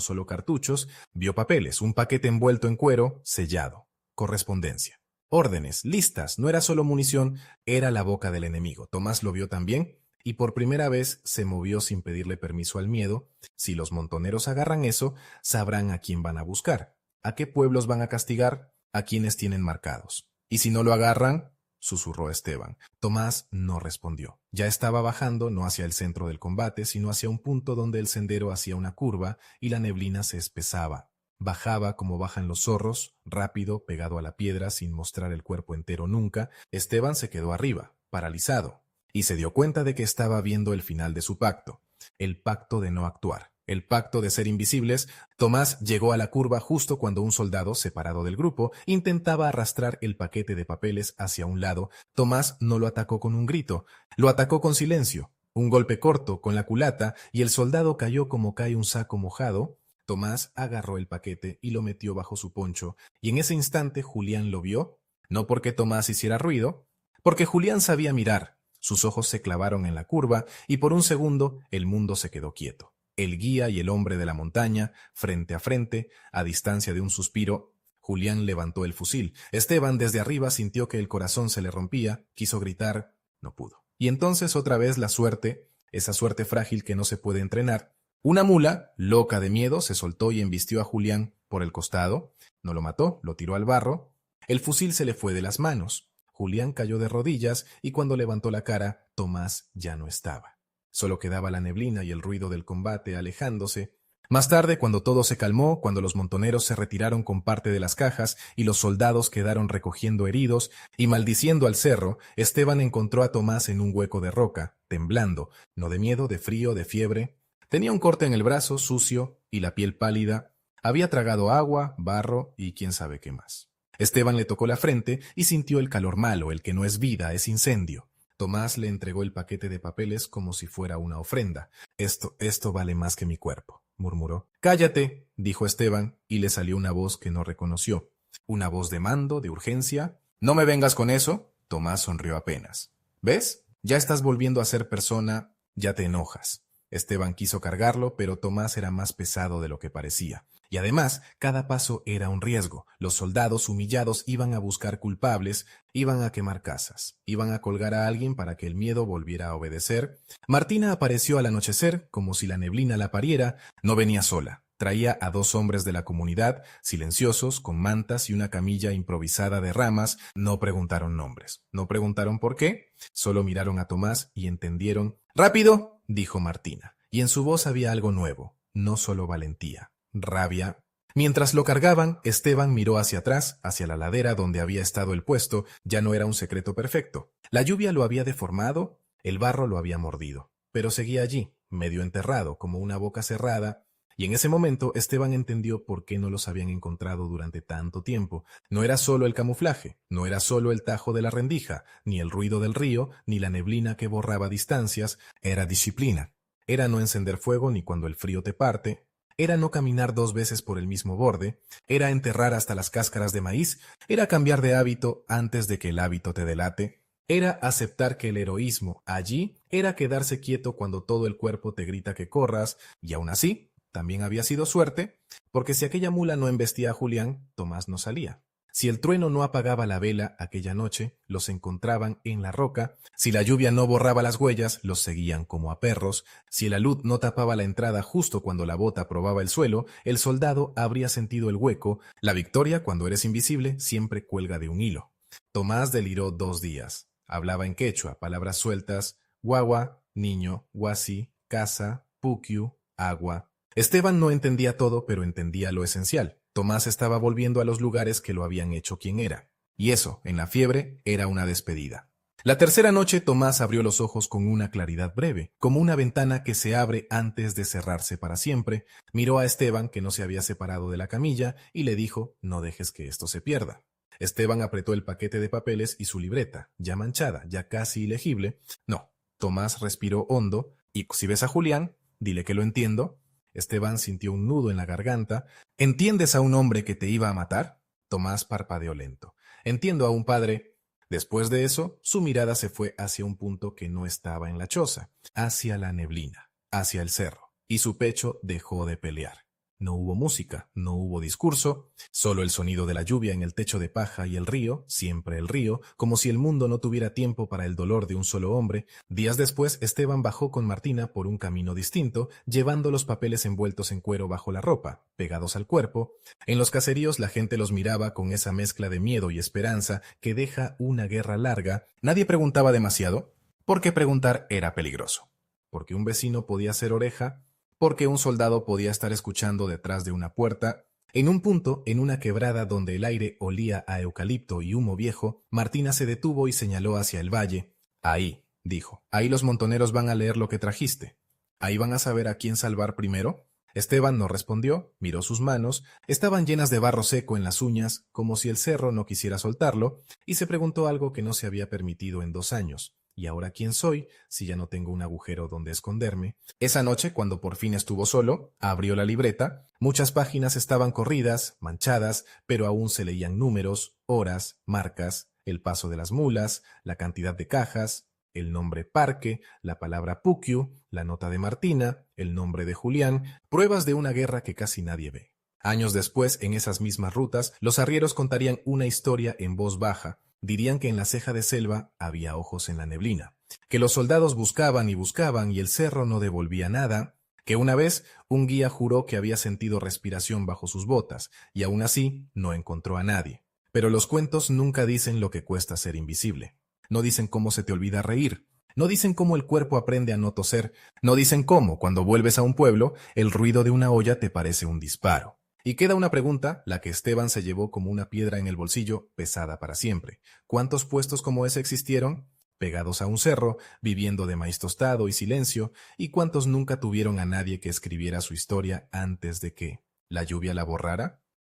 A: solo cartuchos, vio papeles, un paquete envuelto en cuero, sellado. Correspondencia. Órdenes, listas, no era solo munición, era la boca del enemigo. Tomás lo vio también y por primera vez se movió sin pedirle permiso al miedo. Si los montoneros agarran eso, sabrán a quién van a buscar, a qué pueblos van a castigar, a quienes tienen marcados. Y si no lo agarran, susurró Esteban. Tomás no respondió. Ya estaba bajando, no hacia el centro del combate, sino hacia un punto donde el sendero hacía una curva y la neblina se espesaba. Bajaba como bajan los zorros, rápido, pegado a la piedra, sin mostrar el cuerpo entero nunca. Esteban se quedó arriba, paralizado, y se dio cuenta de que estaba viendo el final de su pacto, el pacto de no actuar. El pacto de ser invisibles. Tomás llegó a la curva justo cuando un soldado, separado del grupo, intentaba arrastrar el paquete de papeles hacia un lado. Tomás no lo atacó con un grito, lo atacó con silencio. Un golpe corto, con la culata, y el soldado cayó como cae un saco mojado. Tomás agarró el paquete y lo metió bajo su poncho, y en ese instante Julián lo vio, no porque Tomás hiciera ruido, porque Julián sabía mirar. Sus ojos se clavaron en la curva, y por un segundo el mundo se quedó quieto. El guía y el hombre de la montaña, frente a frente, a distancia de un suspiro. Julián levantó el fusil. Esteban, desde arriba, sintió que el corazón se le rompía, quiso gritar, no pudo. Y entonces otra vez la suerte, esa suerte frágil que no se puede entrenar. Una mula, loca de miedo, se soltó y embistió a Julián por el costado. No lo mató, lo tiró al barro. El fusil se le fue de las manos. Julián cayó de rodillas y cuando levantó la cara, Tomás ya no estaba. Solo quedaba la neblina y el ruido del combate alejándose. Más tarde, cuando todo se calmó, cuando los montoneros se retiraron con parte de las cajas y los soldados quedaron recogiendo heridos y maldiciendo al cerro, Esteban encontró a Tomás en un hueco de roca, temblando, no de miedo, de frío, de fiebre. Tenía un corte en el brazo, sucio, y la piel pálida. Había tragado agua, barro y quién sabe qué más. Esteban le tocó la frente y sintió el calor malo, el que no es vida, es incendio. Tomás le entregó el paquete de papeles como si fuera una ofrenda. Esto vale más que mi cuerpo, murmuró. Cállate, dijo Esteban, y le salió una voz que no reconoció. Una voz de mando, de urgencia. No me vengas con eso. Tomás sonrió apenas. ¿Ves? Ya estás volviendo a ser persona, ya te enojas. Esteban quiso cargarlo, pero Tomás era más pesado de lo que parecía. Y además, cada paso era un riesgo. Los soldados humillados iban a buscar culpables, iban a quemar casas, iban a colgar a alguien para que el miedo volviera a obedecer. Martina apareció al anochecer, como si la neblina la pariera. No venía sola. Traía a 2 hombres de la comunidad, silenciosos, con mantas y una camilla improvisada de ramas. No preguntaron nombres, no preguntaron por qué, solo miraron a Tomás y entendieron. «¡Rápido!», dijo Martina, y en su voz había algo nuevo, no solo valentía, rabia. Mientras lo cargaban, Esteban miró hacia atrás, hacia la ladera donde había estado el puesto. Ya no era un secreto perfecto. La lluvia lo había deformado, el barro lo había mordido, pero seguía allí, medio enterrado, como una boca cerrada. Y en ese momento Esteban entendió por qué no los habían encontrado durante tanto tiempo. No era solo el camuflaje, no era solo el tajo de la rendija, ni el ruido del río, ni la neblina que borraba distancias. Era disciplina. Era no encender fuego ni cuando el frío te parte. Era no caminar 2 veces por el mismo borde. Era enterrar hasta las cáscaras de maíz. Era cambiar de hábito antes de que el hábito te delate. Era aceptar que el heroísmo allí era quedarse quieto cuando todo el cuerpo te grita que corras, y aún así también había sido suerte, porque si aquella mula no embestía a Julián, Tomás no salía. Si el trueno no apagaba la vela aquella noche, los encontraban en la roca. Si la lluvia no borraba las huellas, los seguían como a perros. Si el alud no tapaba la entrada justo cuando la bota probaba el suelo, el soldado habría sentido el hueco. La victoria, cuando eres invisible, siempre cuelga de un hilo. Tomás deliró 2 días. Hablaba en quechua, palabras sueltas: guagua, niño, guasi, casa, puquiu, agua. Esteban no entendía todo, pero entendía lo esencial. Tomás estaba volviendo a los lugares que lo habían hecho quien era. Y eso, en la fiebre, era una despedida. La tercera noche Tomás abrió los ojos con una claridad breve, como una ventana que se abre antes de cerrarse para siempre. Miró a Esteban, que no se había separado de la camilla, y le dijo: «No dejes que esto se pierda». Esteban apretó el paquete de papeles y su libreta, ya manchada, ya casi ilegible. «No». Tomás respiró hondo. «Y si ves a Julián, dile que lo entiendo». Esteban sintió un nudo en la garganta. «¿Entiendes a un hombre que te iba a matar?». Tomás parpadeó lento. «Entiendo a un padre». Después de eso, su mirada se fue hacia un punto que no estaba en la choza, hacia la neblina, hacia el cerro, y su pecho dejó de pelear. No hubo música, no hubo discurso, solo el sonido de la lluvia en el techo de paja y el río, siempre el río, como si el mundo no tuviera tiempo para el dolor de un solo hombre. Días después, Esteban bajó con Martina por un camino distinto, llevando los papeles envueltos en cuero bajo la ropa, pegados al cuerpo. En los caseríos la gente los miraba con esa mezcla de miedo y esperanza que deja una guerra larga. Nadie preguntaba demasiado, porque preguntar era peligroso. Porque un vecino podía ser oreja, porque un soldado podía estar escuchando detrás de una puerta. En un punto, en una quebrada donde el aire olía a eucalipto y humo viejo, Martina se detuvo y señaló hacia el valle. «Ahí», dijo, «ahí los montoneros van a leer lo que trajiste. ¿Ahí van a saber a quién salvar primero?». Esteban no respondió, miró sus manos, estaban llenas de barro seco en las uñas, como si el cerro no quisiera soltarlo, y se preguntó algo que no se había permitido en 2 años. ¿Y ahora quién soy, si ya no tengo un agujero donde esconderme? Esa noche, cuando por fin estuvo solo, abrió la libreta. Muchas páginas estaban corridas, manchadas, pero aún se leían números, horas, marcas, el paso de las mulas, la cantidad de cajas, el nombre parque, la palabra puquiu, la nota de Martina, el nombre de Julián, pruebas de una guerra que casi nadie ve. Años después, en esas mismas rutas, los arrieros contarían una historia en voz baja. Dirían que en la ceja de selva había ojos en la neblina, que los soldados buscaban y el cerro no devolvía nada, que una vez un guía juró que había sentido respiración bajo sus botas y aún así no encontró a nadie. Pero los cuentos nunca dicen lo que cuesta ser invisible. No dicen cómo se te olvida reír, no dicen cómo el cuerpo aprende a no toser, no dicen cómo, cuando vuelves a un pueblo, el ruido de una olla te parece un disparo. Y queda una pregunta, la que Esteban se llevó como una piedra en el bolsillo, pesada para siempre. ¿Cuántos puestos como ese existieron? Pegados a un cerro, viviendo de maíz tostado y silencio, ¿y cuántos nunca tuvieron a nadie que escribiera su historia antes de que la lluvia la borrara?